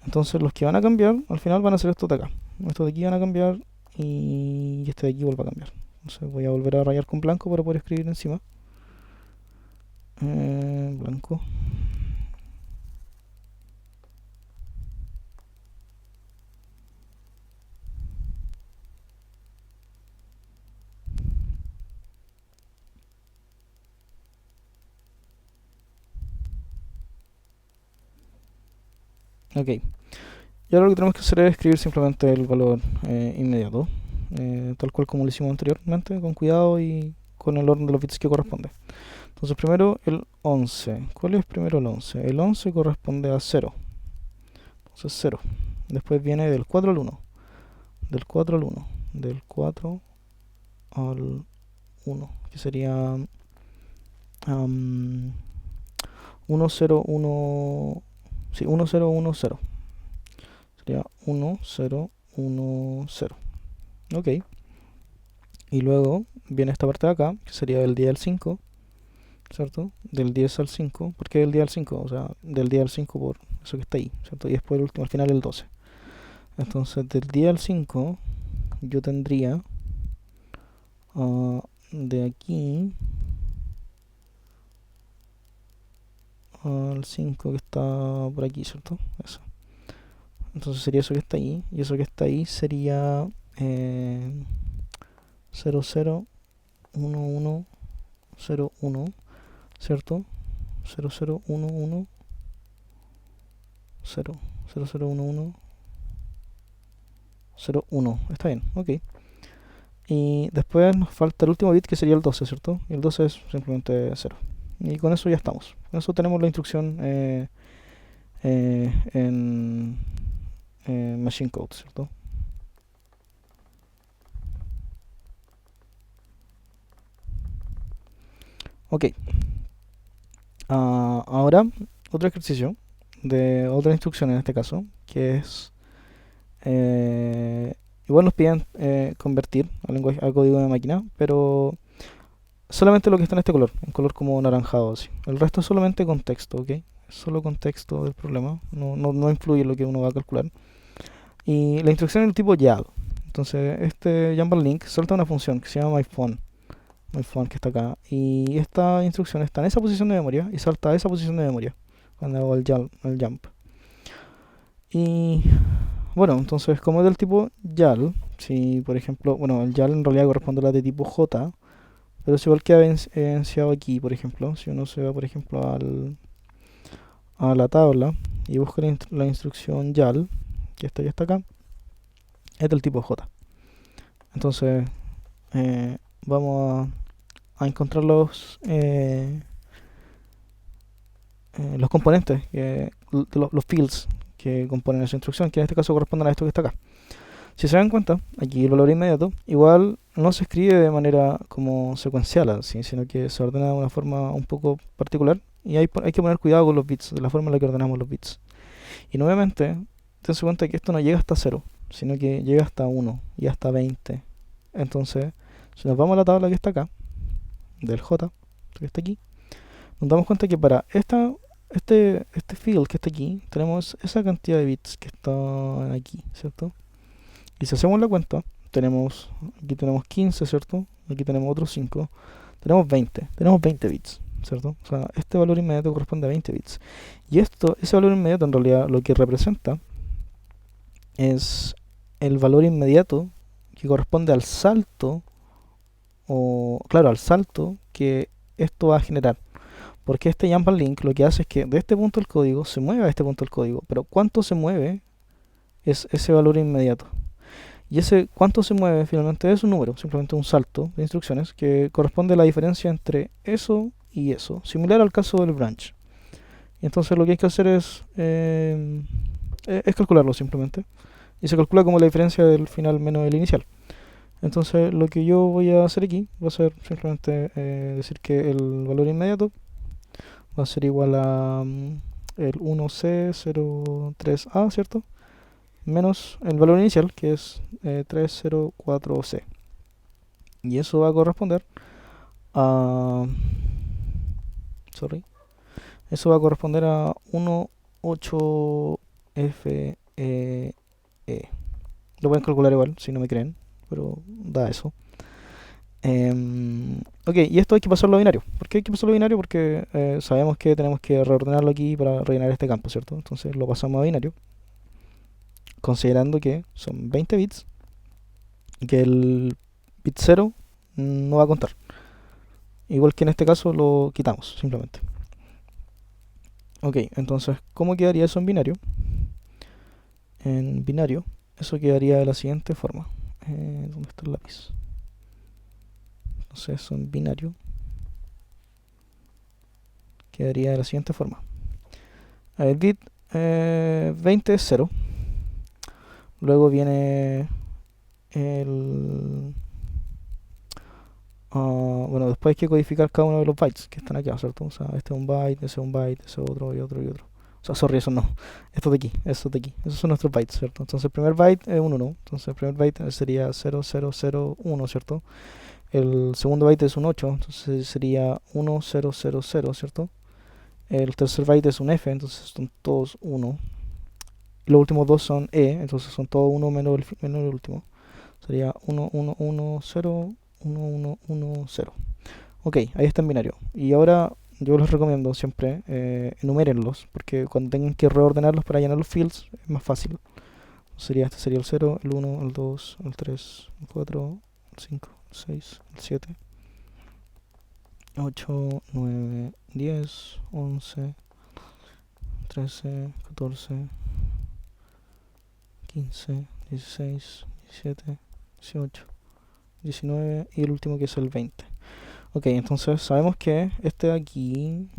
Entonces los que van a cambiar al final van a ser estos de acá. Estos de aquí van a cambiar y este de aquí vuelve a cambiar. Entonces voy a volver a rayar con blanco para poder escribir encima. Blanco. Ok. Y ahora lo que tenemos que hacer es escribir simplemente el valor inmediato. Tal cual como lo hicimos anteriormente, con cuidado y con el orden de los bits que corresponde. Entonces primero el 11. ¿Cuál es primero el 11? El 11 corresponde a 0. Entonces 0. Después viene del 4 al 1. Del 4 al 1. Del 4 al 1. Que sería 1, 0, 1. Sí, 1, 0, 1, 0. Sería 1, 0, 1, 0. Ok. Y luego viene esta parte de acá, que sería del 10 al 5, ¿cierto? Del 10 al 5. ¿Por qué del 10 al 5? O sea, del 10 al 5 por eso que está ahí, ¿cierto? Y después el último, al final el 12. Entonces, del 10 al 5, yo tendría de aquí al 5 que está por aquí, ¿cierto? Eso. Entonces sería eso que está ahí. Y eso que está ahí sería 0, 0, 1, 1, 0, 1, ¿cierto? 0, 0, 1, 1, 0, 0, 0, 1, 1, 0, 1. Está bien, ok. Y después nos falta el último bit que sería el 12, ¿cierto? Y el 12 es simplemente 0. Y con eso ya estamos. Con eso tenemos la instrucción en Machine Code, ¿cierto? Ok. Ahora, otro ejercicio de otra instrucción en este caso, que es igual nos piden convertir al código de máquina, pero solamente lo que está en este color, en color como naranjado así. El resto es solamente contexto, ¿ok? Es solo contexto del problema, no influye en lo que uno va a calcular. Y la instrucción es del tipo YAL. Entonces, este Jumble Link salta una función que se llama myFun, que está acá. Y esta instrucción está en esa posición de memoria y salta a esa posición de memoria cuando hago el jump. Y bueno, entonces, como es del tipo YAL, si por ejemplo, bueno, el YAL en realidad corresponde a la de tipo J, pero es igual que ha evidenciado aquí, por ejemplo, si uno se va, por ejemplo, a la tabla y busca la instrucción YAL, que esta ya está acá, es del tipo J. Entonces, vamos a encontrar los componentes, los fields que componen esa instrucción, que en este caso corresponden a esto que está acá. Si se dan cuenta, aquí el valor inmediato igual no se escribe de manera como secuencial, así, sino que se ordena de una forma un poco particular y hay que poner cuidado con los bits, de la forma en la que ordenamos los bits. Y nuevamente, tense cuenta que esto no llega hasta 0, sino que llega hasta 1 y hasta 20. Entonces, si nos vamos a la tabla que está acá, del J, que está aquí, nos damos cuenta que para este field que está aquí, tenemos esa cantidad de bits que están aquí, ¿cierto? Y si hacemos la cuenta, aquí tenemos 15, ¿cierto? Aquí tenemos otros 5, tenemos 20 bits, ¿cierto? O sea, este valor inmediato corresponde a 20 bits. Y ese valor inmediato en realidad lo que representa es el valor inmediato que corresponde al salto, o claro, al salto que esto va a generar. Porque este jump and link lo que hace es que de este punto del código se mueve a este punto del código, pero cuánto se mueve es ese valor inmediato. Y ese cuánto se mueve finalmente es un número, simplemente un salto de instrucciones que corresponde a la diferencia entre eso y eso, similar al caso del branch. Y entonces lo que hay que hacer es calcularlo simplemente. Y se calcula como la diferencia del final menos el inicial. Entonces lo que yo voy a hacer aquí va a ser simplemente decir que el valor inmediato va a ser igual a el 1C03A, ¿cierto? Menos el valor inicial, que es 304C. Y eso va a corresponder a... Sorry. Eso va a corresponder a 18FE. Lo pueden calcular igual, si no me creen, pero da eso. Ok, y esto hay que pasarlo a binario. ¿Por qué hay que pasarlo a binario? Porque sabemos que tenemos que reordenarlo aquí para rellenar este campo, ¿cierto? Entonces lo pasamos a binario, considerando que son 20 bits y que el bit 0 no va a contar. Igual que en este caso lo quitamos, simplemente. Ok, entonces, ¿cómo quedaría eso en binario? En binario, eso quedaría de la siguiente forma. ¿Dónde está el lápiz? Entonces, eso en binario quedaría de la siguiente forma. El bit 20 es 0. Luego viene el... bueno, después hay que codificar cada uno de los bytes que están acá, ¿cierto? O sea, este es un byte, ese es un byte, ese otro y otro y otro. O sea, sorry, eso no. Estos de aquí, estos de aquí. Esos son nuestros bytes, ¿cierto? Entonces el primer byte es un 1. Entonces el primer byte sería 0001, ¿cierto? El segundo byte es un 8, entonces sería 1000, ¿cierto? El tercer byte es un F, entonces son todos 1. Y los últimos dos son E, entonces son todos 1 menos el último. Sería 1110, 1110. Ok, ahí está en binario. Y ahora yo les recomiendo siempre enumérenlos, porque cuando tengan que reordenarlos para llenar los fields es más fácil. Este sería el 0, el 1, el 2, el 3, el 4, el 5, el 6, el 7, 8, 9, 10, 11, 13, 14, 15, 16, 17, 18, 19 y el último que es el 20. Ok, entonces sabemos que este de aquí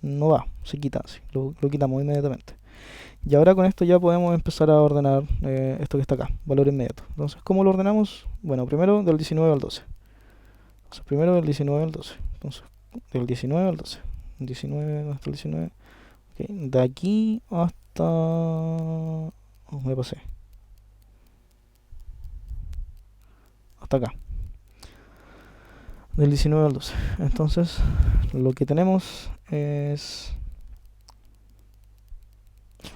no va, se quita, sí, lo quitamos inmediatamente. Y ahora con esto ya podemos empezar a ordenar esto que está acá, valor inmediato. Entonces, ¿cómo lo ordenamos? Bueno, primero del 19 al 12. Entonces, primero del 19 al 12. Entonces, del 19 al 12. 19, hasta el 19. Ok, de aquí hasta... Oh, me pasé. Hasta acá. Del 19 al 12. Entonces, lo que tenemos es...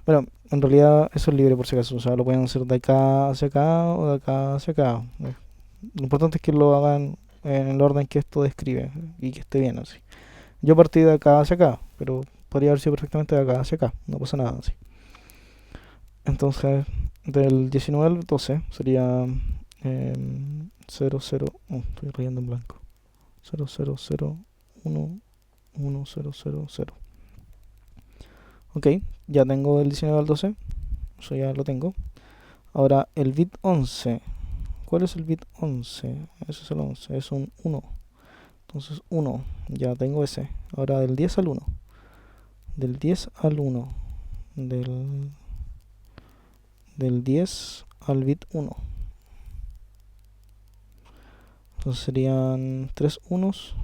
Bueno, en realidad eso es libre por si acaso. O sea, lo pueden hacer de acá hacia acá o de acá hacia acá. Lo importante es que lo hagan en el orden que esto describe y que esté bien así. Yo partí de acá hacia acá, pero podría haber sido perfectamente de acá hacia acá. No pasa nada así. Entonces, del 19 al 12 sería 00... estoy leyendo en blanco. 0001 1000. Ok, ya tengo el 19 al 12. Eso ya lo tengo. Ahora, el bit 11. ¿Cuál es el bit 11? Ese es el 11. Es un 1. Entonces, 1. Ya tengo ese. Ahora, del 10 al 1. Del 10 al 1. Del 10 al bit 1. Entonces serían 3 unos.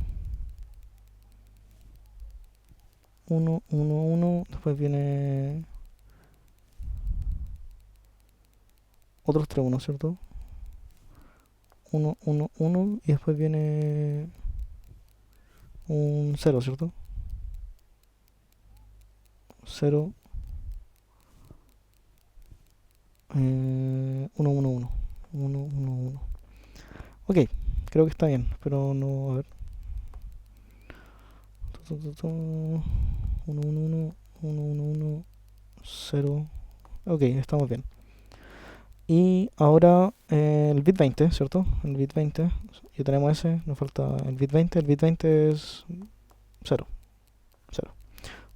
1, 1, 1. Después viene otros 3 unos, ¿cierto? 1, 1, 1. Y después viene un 0, ¿cierto? 0, 1, 1, 1. 1, 1, 1. Ok, creo que está bien, pero no, a ver. 1, 1, 1, 1, 1, 1, 0. Ok, estamos bien. Y ahora el bit 20, ¿cierto? El bit 20, ya tenemos ese, nos falta el bit 20. El bit 20 es 0. 0.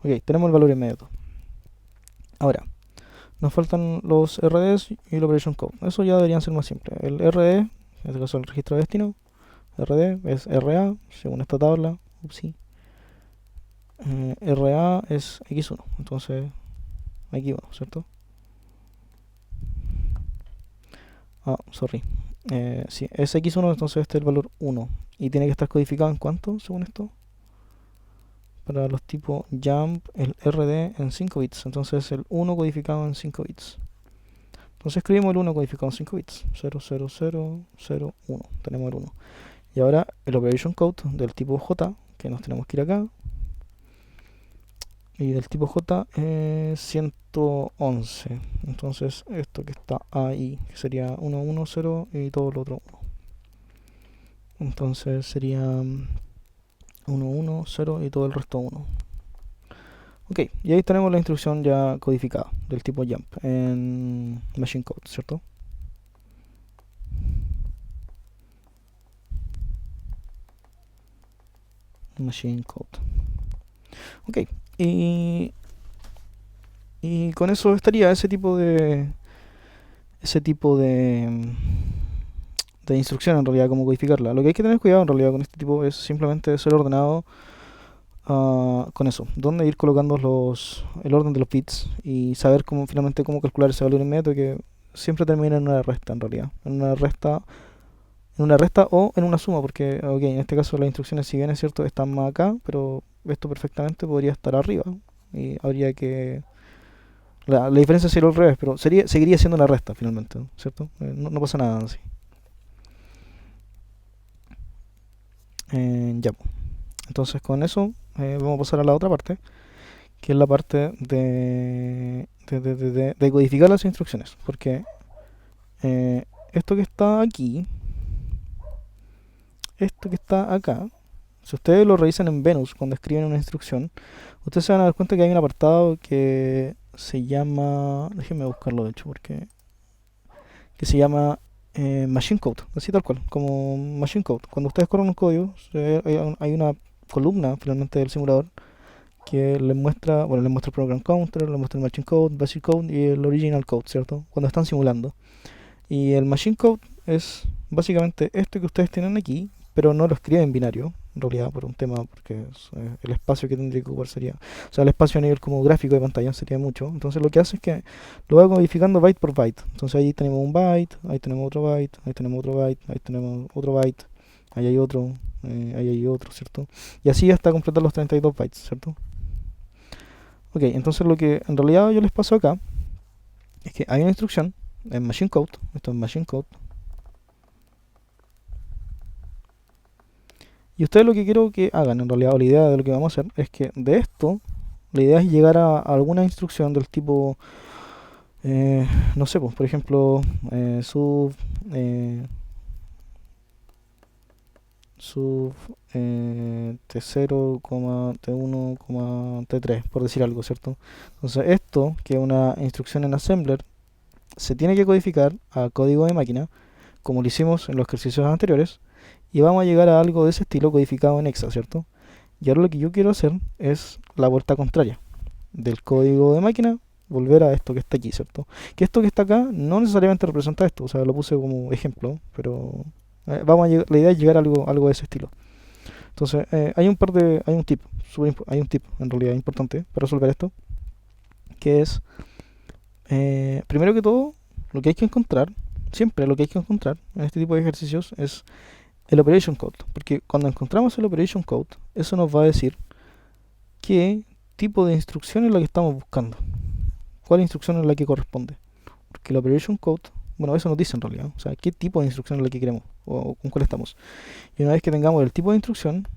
Ok, tenemos el valor inmediato. Ahora, nos faltan los RDs y el Operation Code. Eso ya deberían ser más simples. El RD, en este caso el registro de destino, RD es RA, según esta tabla. Upsi. RA es X1, entonces X1, ¿cierto? Ah, sorry. Si es x1, entonces este es el valor 1. Y tiene que estar codificado en cuánto, según esto. Para los tipos jump, el RD en 5 bits. Entonces el 1 codificado en 5 bits. Entonces escribimos el 1 codificado en 5 bits. 0, 0, 0, 0, 1. Tenemos el 1. Y ahora el operation code del tipo J, que nos tenemos que ir acá. Y del tipo J es 111. Entonces esto que está ahí, que sería 1, 1, 0 y todo lo otro 1. Entonces sería 1, 1, 0 y todo el resto 1. Ok, y ahí tenemos la instrucción ya codificada del tipo jump en machine code, ¿cierto? Machine code. Ok, y, y con eso estaría ese tipo de instrucción en realidad, cómo codificarla. Lo que hay que tener cuidado en realidad con este tipo es simplemente ser ordenado con eso, dónde ir colocando el orden de los bits y saber finalmente cómo calcular ese valor inmediato que siempre termina en una resta en realidad, en una resta o en una suma, porque ok, en este caso las instrucciones, si bien es cierto, están más acá, pero esto perfectamente podría estar arriba y habría que la diferencia sería al revés, pero seguiría siendo una resta finalmente, ¿cierto? No pasa nada así. Ya, pues. Entonces con eso vamos a pasar a la otra parte, que es la parte de codificar las instrucciones. Porque esto que está aquí, esto que está acá, si ustedes lo revisan en Venus cuando escriben una instrucción, ustedes se van a dar cuenta que hay un apartado que se llama, déjenme buscarlo de hecho, que se llama Machine Code, así tal cual, como Machine Code. Cuando ustedes corren un código, hay una columna finalmente del simulador que les muestra, bueno, les muestra el program counter, les muestra el machine code, basic code y el original code, ¿cierto? Cuando están simulando. Y el machine code es básicamente esto que ustedes tienen aquí, pero no lo escribe en binario, en realidad por un tema, porque el espacio que tendría que ocupar sería, o sea, el espacio a nivel como gráfico de pantalla sería mucho. Entonces lo que hace es que lo va codificando byte por byte. Entonces ahí tenemos un byte, ahí tenemos otro byte, ahí tenemos otro byte, ahí tenemos otro byte, ahí hay otro, ahí hay otro, ¿cierto? Y así hasta completar los 32 bytes, ¿cierto? Ok, entonces lo que en realidad yo les paso acá es que hay una instrucción en Machine Code, esto es Machine Code, y ustedes lo que quiero que hagan en realidad, o la idea de lo que vamos a hacer, es que de esto, la idea es llegar a alguna instrucción del tipo, no sé, pues por ejemplo, sub, eh, sub T0, T1, T3, por decir algo, ¿cierto? Entonces esto, que es una instrucción en assembler, se tiene que codificar a código de máquina, como lo hicimos en los ejercicios anteriores, y vamos a llegar a algo de ese estilo codificado en Exa, ¿cierto? Y ahora lo que yo quiero hacer es la vuelta contraria del código de máquina, volver a esto que está aquí, ¿cierto? Que esto que está acá no necesariamente representa esto, o sea, lo puse como ejemplo, pero la idea es llegar a algo de ese estilo. Entonces, hay un tip en realidad importante para resolver esto, que es, primero que todo, lo que hay que encontrar, siempre lo que hay que encontrar en este tipo de ejercicios es el operation code, porque cuando encontramos el operation code, eso nos va a decir qué tipo de instrucción es la que estamos buscando, cuál instrucción es la que corresponde, porque el operation code, bueno, eso nos dice en realidad, o sea, qué tipo de instrucción es la que queremos o con cuál estamos. Y una vez que tengamos el tipo de instrucción,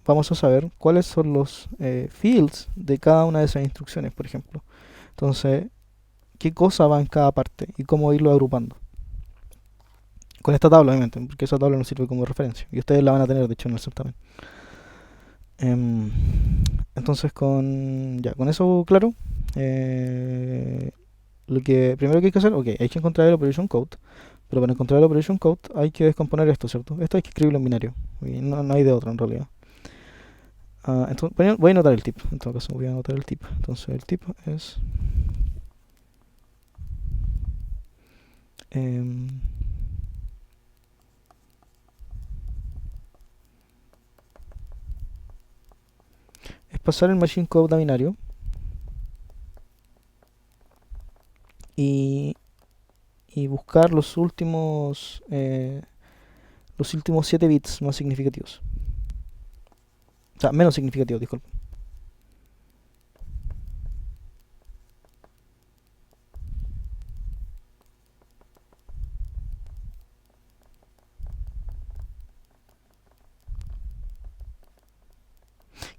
vamos a saber cuáles son los fields de cada una de esas instrucciones, por ejemplo. Entonces, qué cosa va en cada parte y cómo irlo agrupando. Con esta tabla, obviamente, porque esa tabla nos sirve como referencia. Y ustedes la van a tener, de hecho, en el certamen. Em, entonces, con eso claro, eh, lo que primero que hay que hacer, ok, hay que encontrar el operation code. Pero para encontrar el operation code hay que descomponer esto, ¿cierto? Esto hay que escribirlo en binario. Y no hay de otro, en realidad. Entonces, voy a anotar el tip. En todo caso, voy a anotar el tip. Entonces, el tip em, es pasar el machine code a binario y, y buscar los últimos 7 bits más significativos. O sea, menos significativos, disculpa.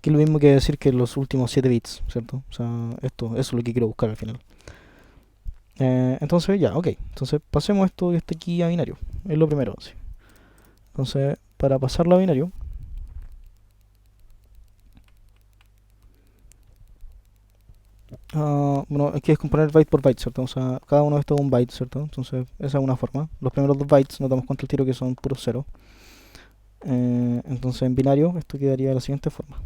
Que es lo mismo que decir que los últimos 7 bits, ¿cierto? O sea, eso es lo que quiero buscar al final. Entonces, ya, ok. Entonces, pasemos esto y este aquí a binario. Es lo primero, sí. Entonces, para pasarlo a binario, bueno, hay que descomponer byte por byte, ¿cierto? O sea, cada uno de estos es un byte, ¿cierto? Entonces, esa es una forma. Los primeros 2 bytes nos damos cuenta al tiro que son puros ceros. Entonces, en binario, esto quedaría de la siguiente forma.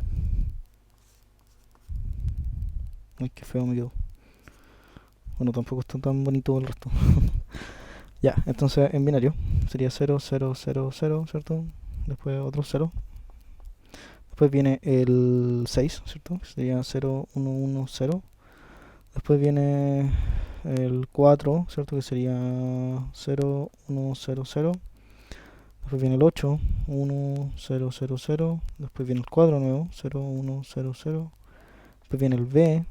Ay, qué feo me quedó. Bueno, tampoco está tan bonito el resto. Ya, entonces en binario sería 0, 0, 0, 0, ¿cierto? Después otro 0. Después viene el 6, ¿cierto? Sería 0, 1, 1, 0. Después viene el 4, ¿cierto? Que sería 0, 1, 0, 0. Después viene el 8, 1, 0, 0, 0. Después viene el 4 nuevo, 0, 1, 0, 0. Después viene el B,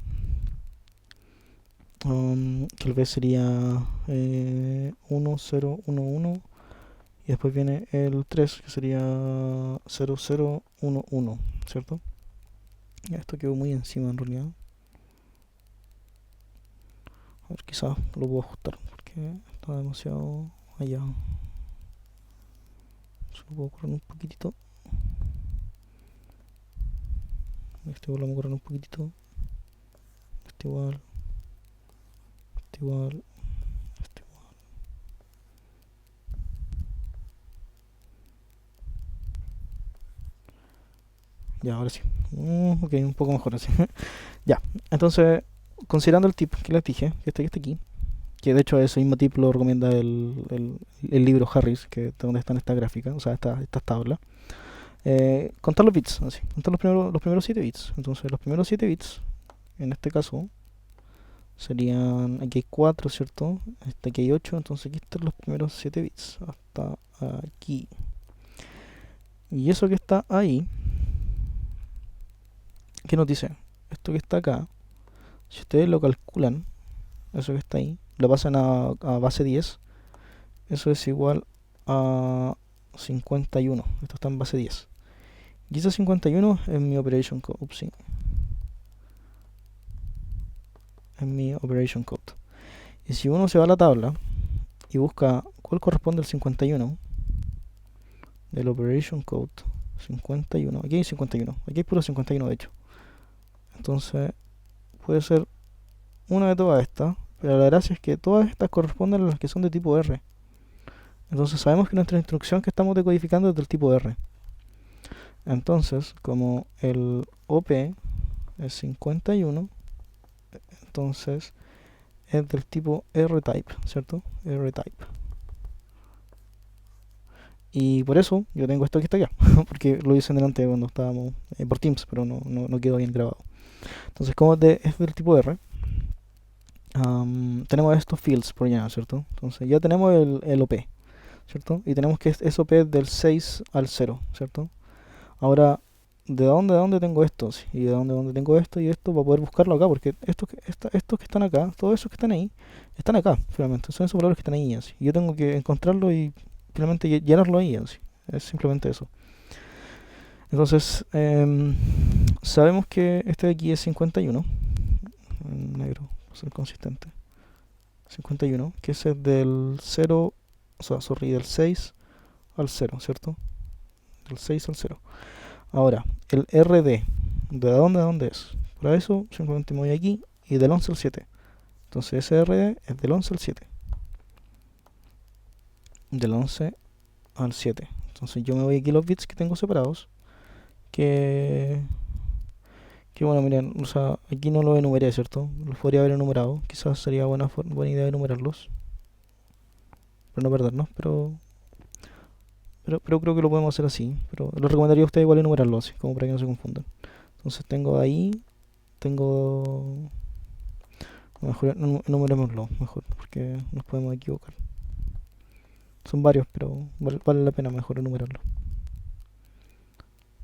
que el B sería 1, 0, 1, 1. Y después viene el 3, que sería 0, 0, 1, 1, ¿cierto? Esto quedó muy encima en realidad. A ver, quizás lo puedo ajustar porque está demasiado allá. Se lo puedo correr un poquitito. Este igual lo vamos a correr un poquitito. Este igual. Este igual. Este igual. Ya, ahora sí. Ok, un poco mejor así. Ya, entonces, considerando el tip que les dije, que está aquí, que de hecho ese mismo tip lo recomienda el libro Harris, que donde están estas gráficas, o sea, estas tablas. Contar los bits, así, contar los primeros 7 bits. Entonces, los primeros 7 bits, en este caso, serían, aquí hay 4, ¿cierto? Aquí hay 8, entonces aquí están los primeros 7 bits, hasta aquí. Y eso que está ahí, ¿qué nos dice? Esto que está acá, si ustedes lo calculan, eso que está ahí, lo pasan a base 10, eso es igual a 51. Esto está en base 10. Y ese 51 es mi operation code. Ups, sí. Es mi operation code. Y si uno se va a la tabla y busca cuál corresponde al 51 del operation code 51, aquí hay 51, aquí hay puro 51 de hecho. Entonces puede ser una de todas estas, pero la gracia es que todas estas corresponden a las que son de tipo R. Entonces sabemos que nuestra instrucción que estamos decodificando es del tipo R. Entonces, como el OP es 51, entonces es del tipo R-Type, ¿cierto? R-Type. Y por eso yo tengo esto que está acá, porque lo hice delante cuando estábamos por Teams, pero no quedó bien grabado. Entonces, como es del tipo R, tenemos estos fields por llenar, ¿cierto? Entonces ya tenemos el OP, ¿cierto? Y tenemos que es OP del 6 al 0, ¿cierto? Ahora, ¿de dónde tengo esto? Sí, y de dónde tengo esto y esto para poder buscarlo acá, porque estos que están acá, todos esos que están acá, finalmente. Son esos valores que están ahí, así. Y yo tengo que encontrarlo y finalmente llenarlo ahí, así. Es simplemente eso. Entonces, sabemos que este de aquí es 51, en negro, para ser consistente. 51, que ese es del 0, o sea, sorry, del 6 al 0, ¿cierto? Del 6 al 0. Ahora, el RD, ¿de dónde a dónde es? Para eso simplemente me voy aquí y del 11 al 7. Entonces ese RD es del 11 al 7. Del 11 al 7. Entonces yo me voy aquí a los bits que tengo separados. Que, que bueno, miren, o sea, aquí no los enumeré, ¿cierto? Los podría haber enumerado. Quizás sería buena idea enumerarlos. Para no perdernos, pero creo que lo podemos hacer así. Pero lo recomendaría a ustedes igual enumerarlos, así como para que no se confundan. Entonces tengo ahí, tengo... Mejor enumerémoslo, mejor, porque nos podemos equivocar. son varios, pero vale la pena mejor enumerarlo.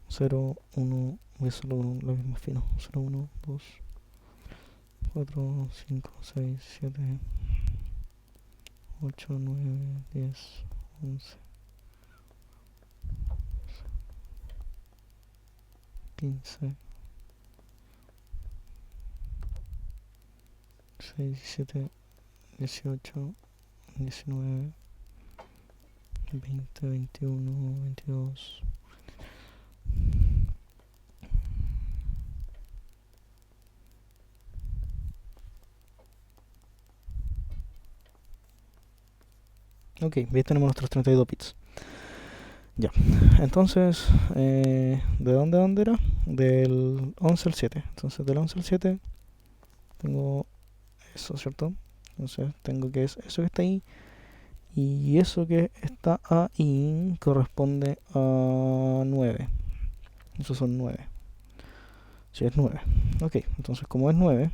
0, 1, voy a hacerlo con lo mismo fino. 0, 1, 2, 4, 5, 6, 7, 8, 9, 10, 11, 15, 16, 17, 18, 19, 20, 21, 22. Ok, ahí tenemos nuestros 32 bits. Ya, entonces, ¿de dónde a dónde era? Del 11 al 7. Entonces, del 11 al 7 tengo eso, ¿cierto? Entonces, tengo que es eso que está ahí. Y eso que está ahí corresponde a 9. Esos son 9. Sí, es 9. Ok, entonces como es 9,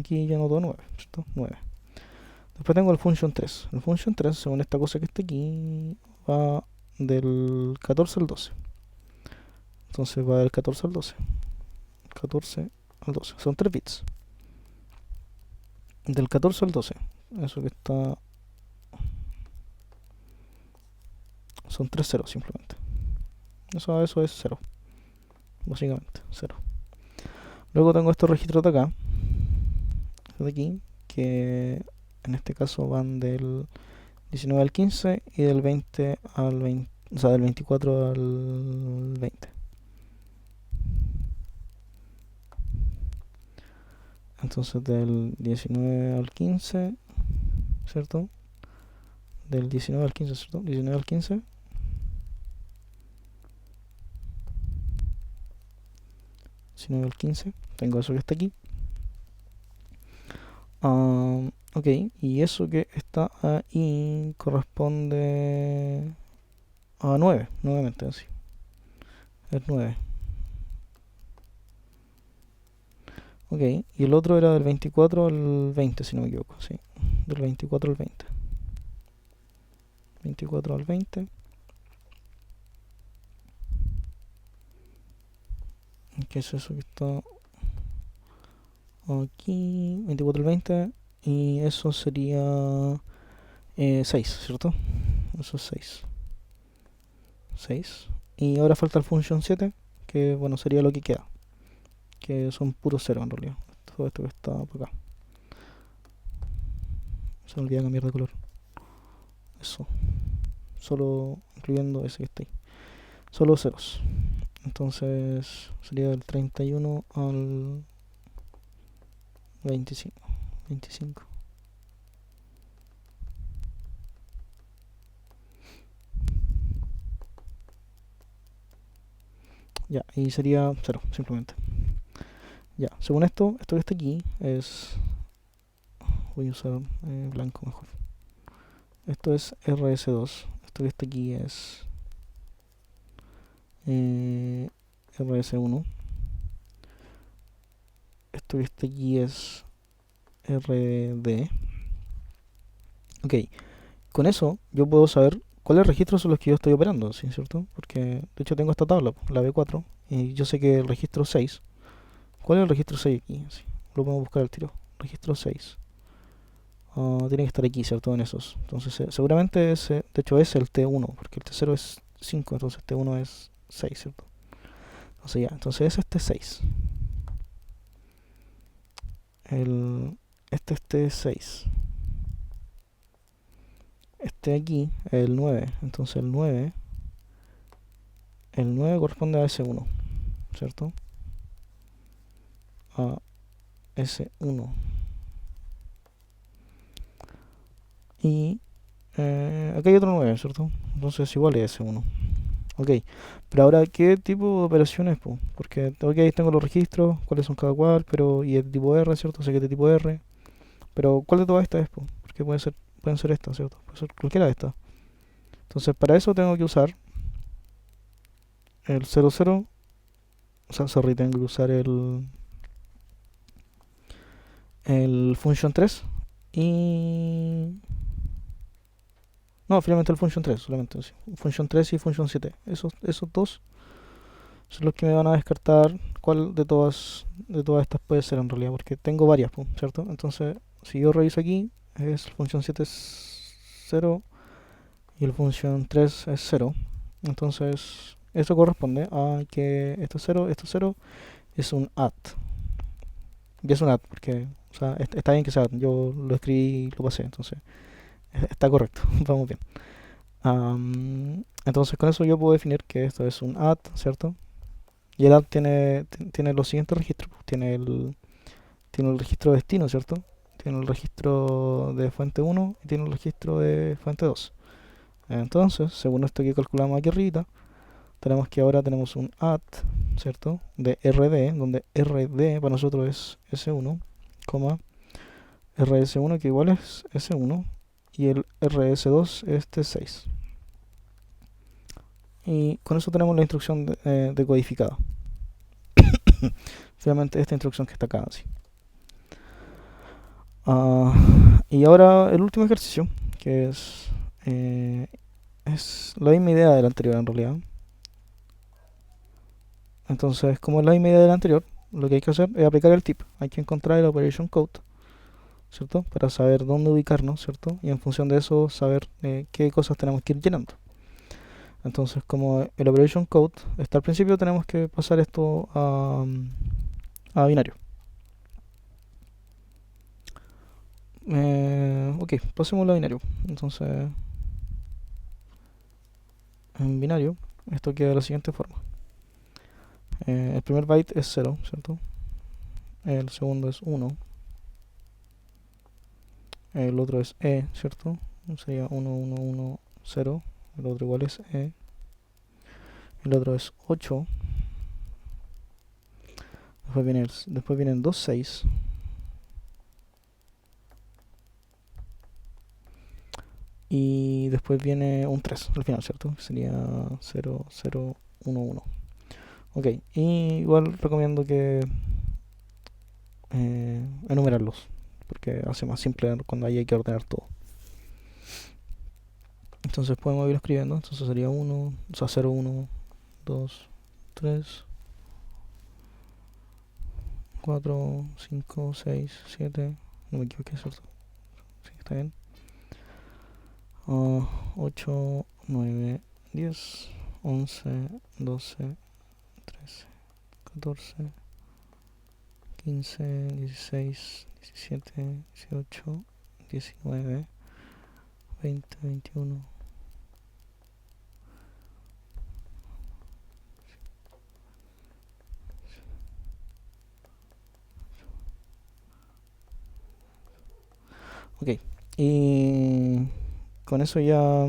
aquí ya noto 9, ¿cierto? 9. Después tengo el function 3. El function 3, según esta cosa que está aquí, va del 14 al 12. Entonces va del 14 al 12. 14 al 12. Son 3 bits. Del 14 al 12. Eso que está... Son 3 ceros simplemente. Eso es 0. Básicamente, 0. Luego tengo estos registros de acá. De aquí. Que en este caso van del 19 al 15 y del 20 al 20. O sea, del 24 al 20. Entonces del 19 al 15, ¿cierto? Del 19 al 15, ¿cierto? 19 al 15. 19 al 15. Tengo eso que está aquí. Ok, y eso que está ahí corresponde a 9, nuevamente así. Es 9. Ok, y el otro era del 24 al 20, si no me equivoco, sí. Del 24 al 20. 24 al 20. ¿Qué es eso que está aquí? 24 al 20. Y eso sería 6, ¿cierto? Eso es 6. 6. Y ahora falta el function 7, que bueno, sería lo que queda. Que son puros 0 en realidad. Todo esto que está por acá. Se me olvida cambiar de color. Eso. Solo incluyendo ese que está ahí. Solo ceros. Entonces sería del 31 al 25. 25. Ya, y sería 0, simplemente. Ya, según esto que está aquí es... Voy a usar blanco mejor. Esto es RS2. Esto que está aquí es RS1. Esto que está aquí es RD. Ok, con eso yo puedo saber cuáles registros son los que yo estoy operando, ¿sí? ¿Cierto? Porque de hecho tengo esta tabla, la B4, y yo sé que el registro 6. ¿Cuál es el registro 6 aquí? Sí, lo podemos buscar al tiro. Registro 6. Tiene que estar aquí, ¿cierto? En esos. Entonces, seguramente ese, de hecho, es el T1, porque el T0 es 5, entonces T1 es 6, ¿cierto? Entonces ya, entonces ese es T6. Este es T6. Este aquí, el 9. Entonces el 9 corresponde a S1, ¿cierto? A S1. Y acá hay otro 9, ¿cierto? Entonces igual es S1. Ok, pero ahora, ¿qué tipo de operaciones? Po? Porque, ok, tengo los registros, cuáles son cada cual, pero y el tipo R, ¿cierto? Sé que es de tipo R. Pero, ¿cuál de todas estas es? Po? Porque pueden ser estas, ¿cierto? Puede ser cualquiera de estas. Entonces, para eso tengo que usar el 00. O sea, sorry, tengo que usar el function 3 y No, finalmente el function 3 solamente. Sí. Function 3 y function 7. Esos dos son los que me van a descartar cuál de todas estas puede ser en realidad, porque tengo varias, po, ¿cierto? Entonces, si yo reviso aquí, es el function 7 es 0 y el function 3 es 0. Entonces, eso corresponde a que esto es 0, es un add. Y es un add, porque, o sea, está bien que sea add. Yo lo escribí y lo pasé, entonces, está correcto, vamos bien. Entonces, con eso yo puedo definir que esto es un add, ¿cierto? Y el add tiene los siguientes registros. Tiene el registro de destino, ¿cierto? Tiene el registro de fuente 1 y tiene el registro de fuente 2. Entonces, según esto que calculamos aquí arriba, tenemos que ahora tenemos un add, ¿cierto? De RD, donde RD para nosotros es S1, RS1 que igual es S1 y el RS2 es T6. Y con eso tenemos la instrucción decodificada. Finalmente esta instrucción que está acá, así. Y ahora el último ejercicio, que es la misma idea del anterior en realidad. Entonces, como es la misma idea del anterior, lo que hay que hacer es aplicar el tip. Hay que encontrar el operation code, ¿cierto? Para saber dónde ubicarnos, ¿cierto? Y en función de eso saber qué cosas tenemos que ir llenando. Entonces, como el operation code está al principio, tenemos que pasar esto a binario. Ok, pasémoslo a binario. Entonces, en binario, esto queda de la siguiente forma. El primer byte es 0, ¿cierto? El segundo es 1. El otro es E, ¿cierto? Sería 1, 1, 1, 0. El otro igual es E. El otro es 8. Después vienen dos 6. Y después viene un 3 al final, ¿cierto? Sería 0, 0, 1, 1. Ok, y igual recomiendo que enumerarlos, porque hace más simple cuando hay que ordenar todo. Entonces podemos ir escribiendo. Entonces sería 1, o sea, 0, 1, 2, 3, 4, 5, 6, 7. No me equivoqué, ¿cierto? Sí, está bien. 8, 9, 10, 11, 12, 13, 14, 15, 16, 17, 18, 19, 20, 21. Ok, y con eso ya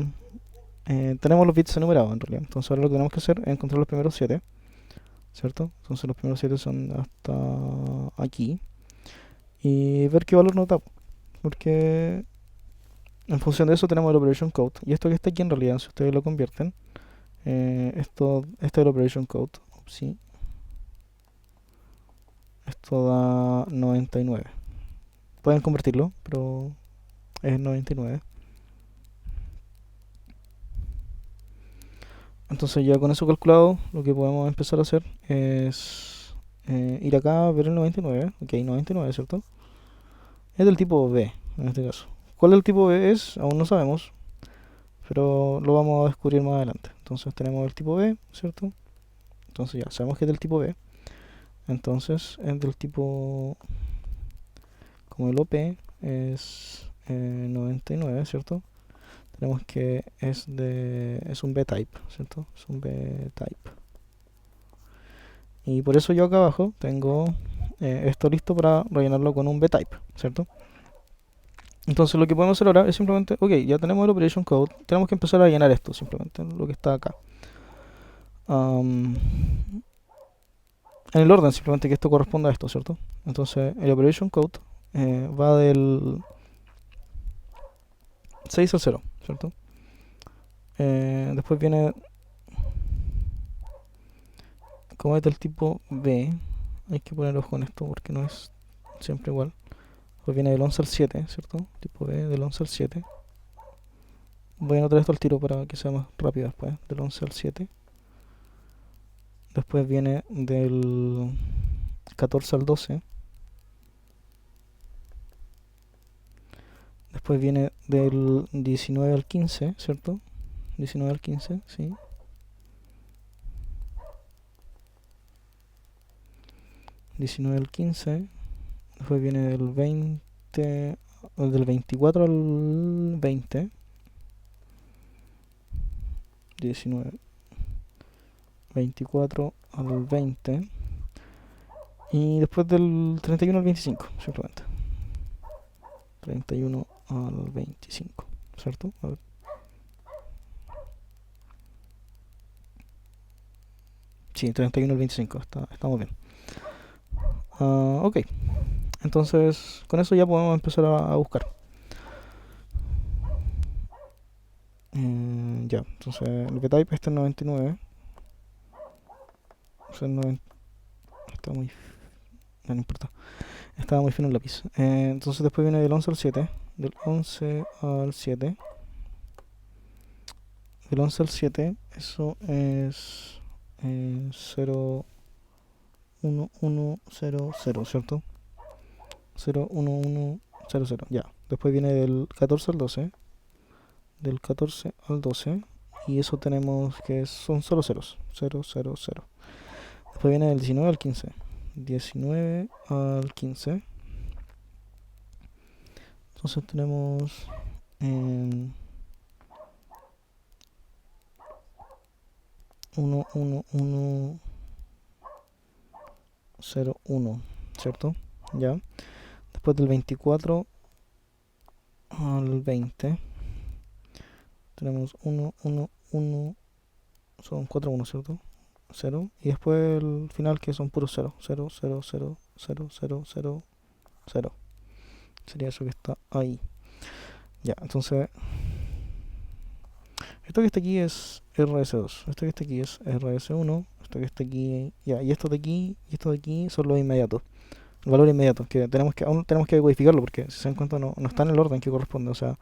tenemos los bits enumerados en realidad. Entonces ahora lo que tenemos que hacer es encontrar los primeros 7, ¿cierto? Entonces los primeros 7 son hasta aquí. Y ver qué valor nos da. Porque en función de eso tenemos el operation code. Y esto que está aquí en realidad, si ustedes lo convierten, este es el operation code. Sí. Esto da 99. Pueden convertirlo, pero es 99. Entonces ya con eso calculado, lo que podemos empezar a hacer es ir acá a ver el 99. Ok, 99, ¿cierto? Es del tipo B, en este caso. ¿Cuál del tipo B es? Aún no sabemos, pero lo vamos a descubrir más adelante. Entonces tenemos el tipo B, ¿cierto? Entonces ya sabemos que es del tipo B. Entonces es del tipo, como el OP es 99, ¿cierto? Tenemos que es un B-type, ¿cierto? Es un B-type. Y por eso yo acá abajo tengo esto listo para rellenarlo con un B-type, ¿cierto? Entonces lo que podemos hacer ahora es simplemente, ok, ya tenemos el operation code, tenemos que empezar a llenar esto, simplemente, lo que está acá. En el orden simplemente que esto corresponda a esto, ¿cierto? Entonces el operation code va del 6 al 0, ¿cierto? Después viene, como es del tipo B, hay que poner ojo en esto porque no es siempre igual. Después viene del 11 al 7, ¿cierto? Tipo B, del 11 al 7. Voy a anotar esto al tiro para que sea más rápido después. Del 11 al 7. Después viene del 14 al 12. Después viene del 19 al 15, ¿cierto? 19 al 15, sí. Después viene del 20, del 24 al 20. 19, 24 al 20. Y después del 31 al 25, simplemente. 31 al 25, ¿cierto? A ver. Sí, 31 al 25, estamos bien. Ok, entonces con eso ya podemos empezar a buscar. Ya, entonces el btype este es 99. O sea, está muy... No importa. Estaba muy fino el lápiz. Entonces después viene del 11 al 7. Del 11 al 7. Del 11 al 7, eso es 0, 1, 1, 0, 0, ¿cierto? 0, 1, 1, 0, 0, ya. Después viene del 14 al 12. Del 14 al 12. Y eso tenemos que son solo ceros. 0, 0, 0. Después viene del 19 al 15. 19 al 15. Entonces tenemos 1, 1, 1, 0, 1, ¿cierto? Ya. Después del 24 al 20 tenemos 1, 1, 1, son 4 1, ¿cierto? 0. Y después el final que son puros 0. 0, 0, 0, 0, 0, 0, 0. Sería eso que está ahí. Ya, entonces esto que está aquí es RS2, esto que está aquí es RS1, esto que está aquí, ya, y esto de aquí y esto de aquí son los inmediatos. El valor inmediato, que aún tenemos que codificarlo porque si se dan cuenta no está en el orden que corresponde. O sea,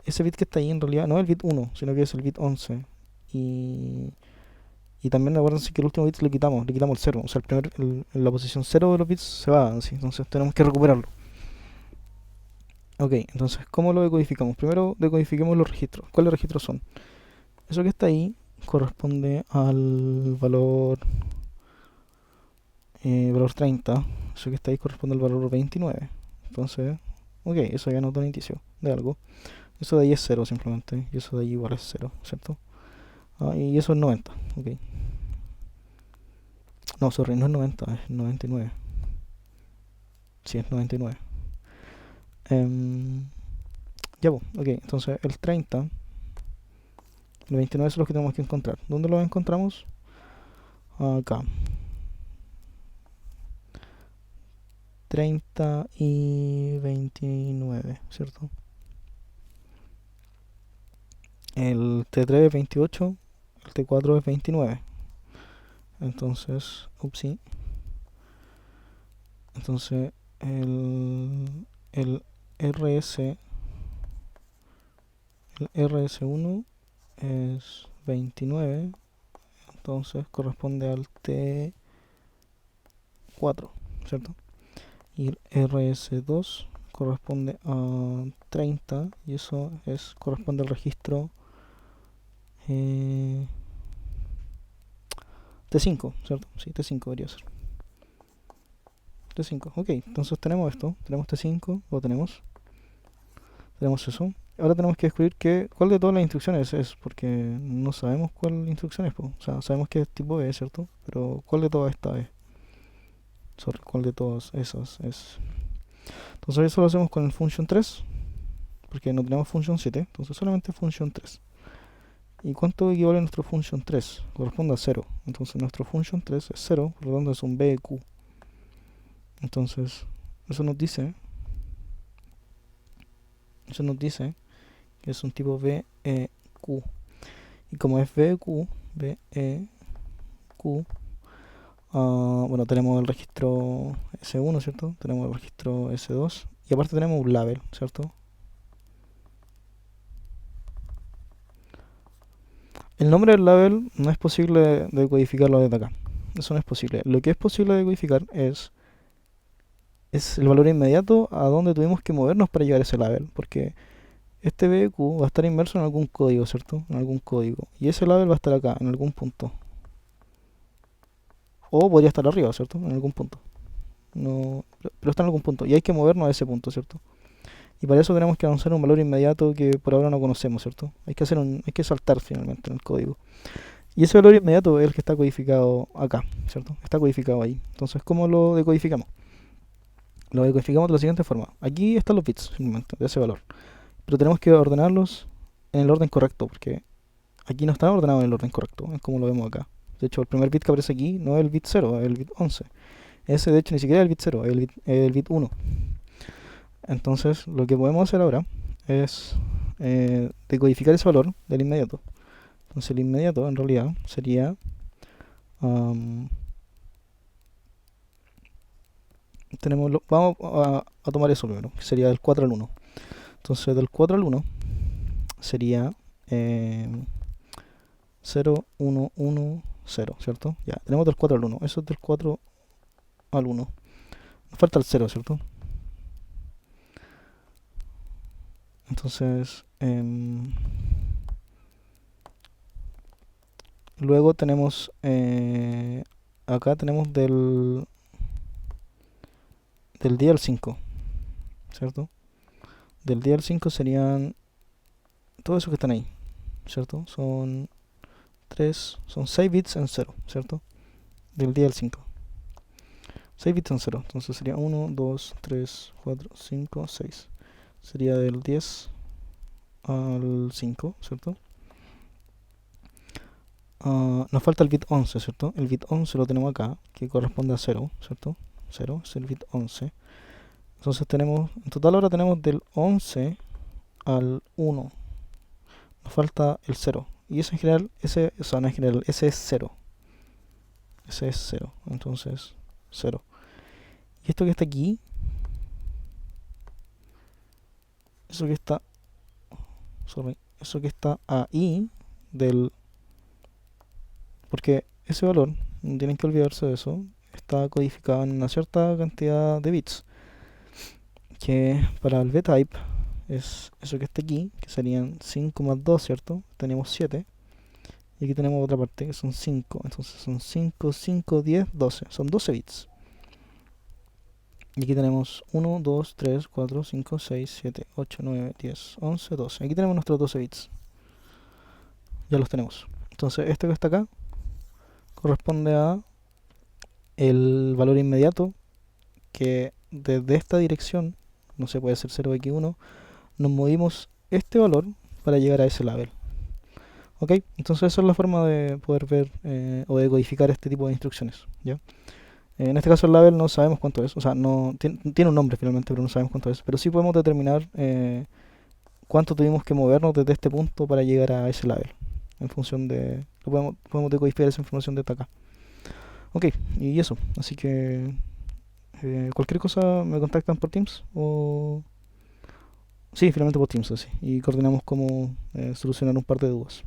ese bit que está ahí en realidad no es el bit 1, sino que es el bit 11. Y, y también acuérdense que el último bit le quitamos el 0. O sea, la posición 0 de los bits se va así, entonces tenemos que recuperarlo. Ok, entonces, ¿cómo lo decodificamos? Primero decodifiquemos los registros. ¿Cuáles registros son? Eso que está ahí corresponde al valor 30. Eso que está ahí corresponde al valor 29. Entonces, ok, eso ya nos da un indicio de algo. Eso de ahí es 0 simplemente. Y eso de ahí igual es 0, ¿cierto? Y eso es 90, ok. No, sorry, no es 90, es 99. Sí, es 99. Ya, ok, entonces el 30, el 29 son los que tenemos que encontrar. ¿Dónde los encontramos? Acá. 30 y 29, ¿cierto? El T3 es 28, el T4 es 29. Entonces, upsí. Entonces, el RS, el RS1 es 29, entonces corresponde al T4, ¿cierto? Y el RS2 corresponde a 30 y eso corresponde al registro T5, ¿cierto? Sí, T5 debería ser. T5, ok, entonces tenemos esto, tenemos T5, tenemos eso. Ahora tenemos que descubrir cuál de todas las instrucciones es, porque no sabemos cuál instrucción es, o sea, sabemos que es tipo E, ¿cierto? Pero ¿cuál de todas estas es? Sorry, ¿cuál de todas esas es? Entonces eso lo hacemos con el function 3, porque no tenemos function 7, entonces solamente function 3. ¿Y cuánto equivale a nuestro function 3? Corresponde a 0. Entonces nuestro function 3 es 0, por lo tanto es un BQ. Entonces, eso nos dice que es un tipo BEQ. Y como es BEQ, bueno, tenemos el registro S1, ¿cierto? Tenemos el registro S2 y aparte tenemos un label, ¿cierto? El nombre del label no es posible decodificarlo desde acá. Eso no es posible. Lo que es posible decodificar es el valor inmediato a donde tuvimos que movernos para llegar a ese label. Porque este BQ va a estar inmerso en algún código, ¿cierto? En algún código. Y ese label va a estar acá, en algún punto. O podría estar arriba, ¿cierto? En algún punto. No, pero está en algún punto. Y hay que movernos a ese punto, ¿cierto? Y para eso tenemos que avanzar un valor inmediato que por ahora no conocemos, ¿cierto? Hay que saltar finalmente en el código. Y ese valor inmediato es el que está codificado acá, ¿cierto? Está codificado ahí. Entonces, ¿cómo lo decodificamos? Lo decodificamos de la siguiente forma. Aquí están los bits, finalmente, de ese valor. Pero tenemos que ordenarlos en el orden correcto, porque aquí no están ordenados en el orden correcto, es como lo vemos acá. De hecho, el primer bit que aparece aquí no es el bit 0, es el bit 11. Ese, de hecho, ni siquiera es el bit 0, es el bit 1. Entonces, lo que podemos hacer ahora es decodificar ese valor del inmediato. Entonces, el inmediato, en realidad, sería... vamos a tomar eso primero, que sería del 4 al 1. Entonces, del 4 al 1 sería 0, 1, 1, 0, ¿cierto? Ya, tenemos del 4 al 1. Eso es del 4 al 1. Nos falta el 0, ¿cierto? Entonces, luego tenemos, acá tenemos del día al 5, ¿cierto? Del día al 5 serían todo eso que están ahí, ¿cierto? Son 6 bits en 0, ¿cierto? Del día al 5. 6 bits en 0, entonces sería 1, 2, 3, 4, 5, 6. Sería del 10 al 5, ¿cierto? Nos falta el bit 11, ¿cierto? El bit 11 lo tenemos acá, que corresponde a 0, ¿cierto? 0 es el bit 11. Entonces tenemos, en total ahora tenemos del 11 al 1. Nos falta el 0. Y ese en general, o sea, no en general, ese es 0. Ese es 0. Entonces, 0. Y esto que está aquí, eso que está, eso que está ahí, porque ese valor, no tienen que olvidarse de eso, está codificado en una cierta cantidad de bits. Que para el B-type es eso que está aquí, que serían 5 más 2, ¿cierto? Tenemos 7. Y aquí tenemos otra parte que son 5. Entonces son 5, 5, 10, 12. Son 12 bits. Y aquí tenemos 1, 2, 3, 4, 5, 6, 7, 8, 9, 10, 11, 12. Aquí tenemos nuestros 12 bits. Ya los tenemos. Entonces este que está acá corresponde a el valor inmediato que desde esta dirección, no sé, puede ser 0x1, nos movimos este valor para llegar a ese label. Ok, entonces esa es la forma de poder ver o de codificar este tipo de instrucciones, ¿ya? En este caso el label no sabemos cuánto es, o sea, no tiene un nombre finalmente, pero no sabemos cuánto es. Pero sí podemos determinar cuánto tuvimos que movernos desde este punto para llegar a ese label. En función de... podemos decodificar esa información desde acá. Ok, y eso. Así que cualquier cosa me contactan por Teams o... Sí, finalmente por Teams, así. Y coordinamos cómo solucionar un par de dudas.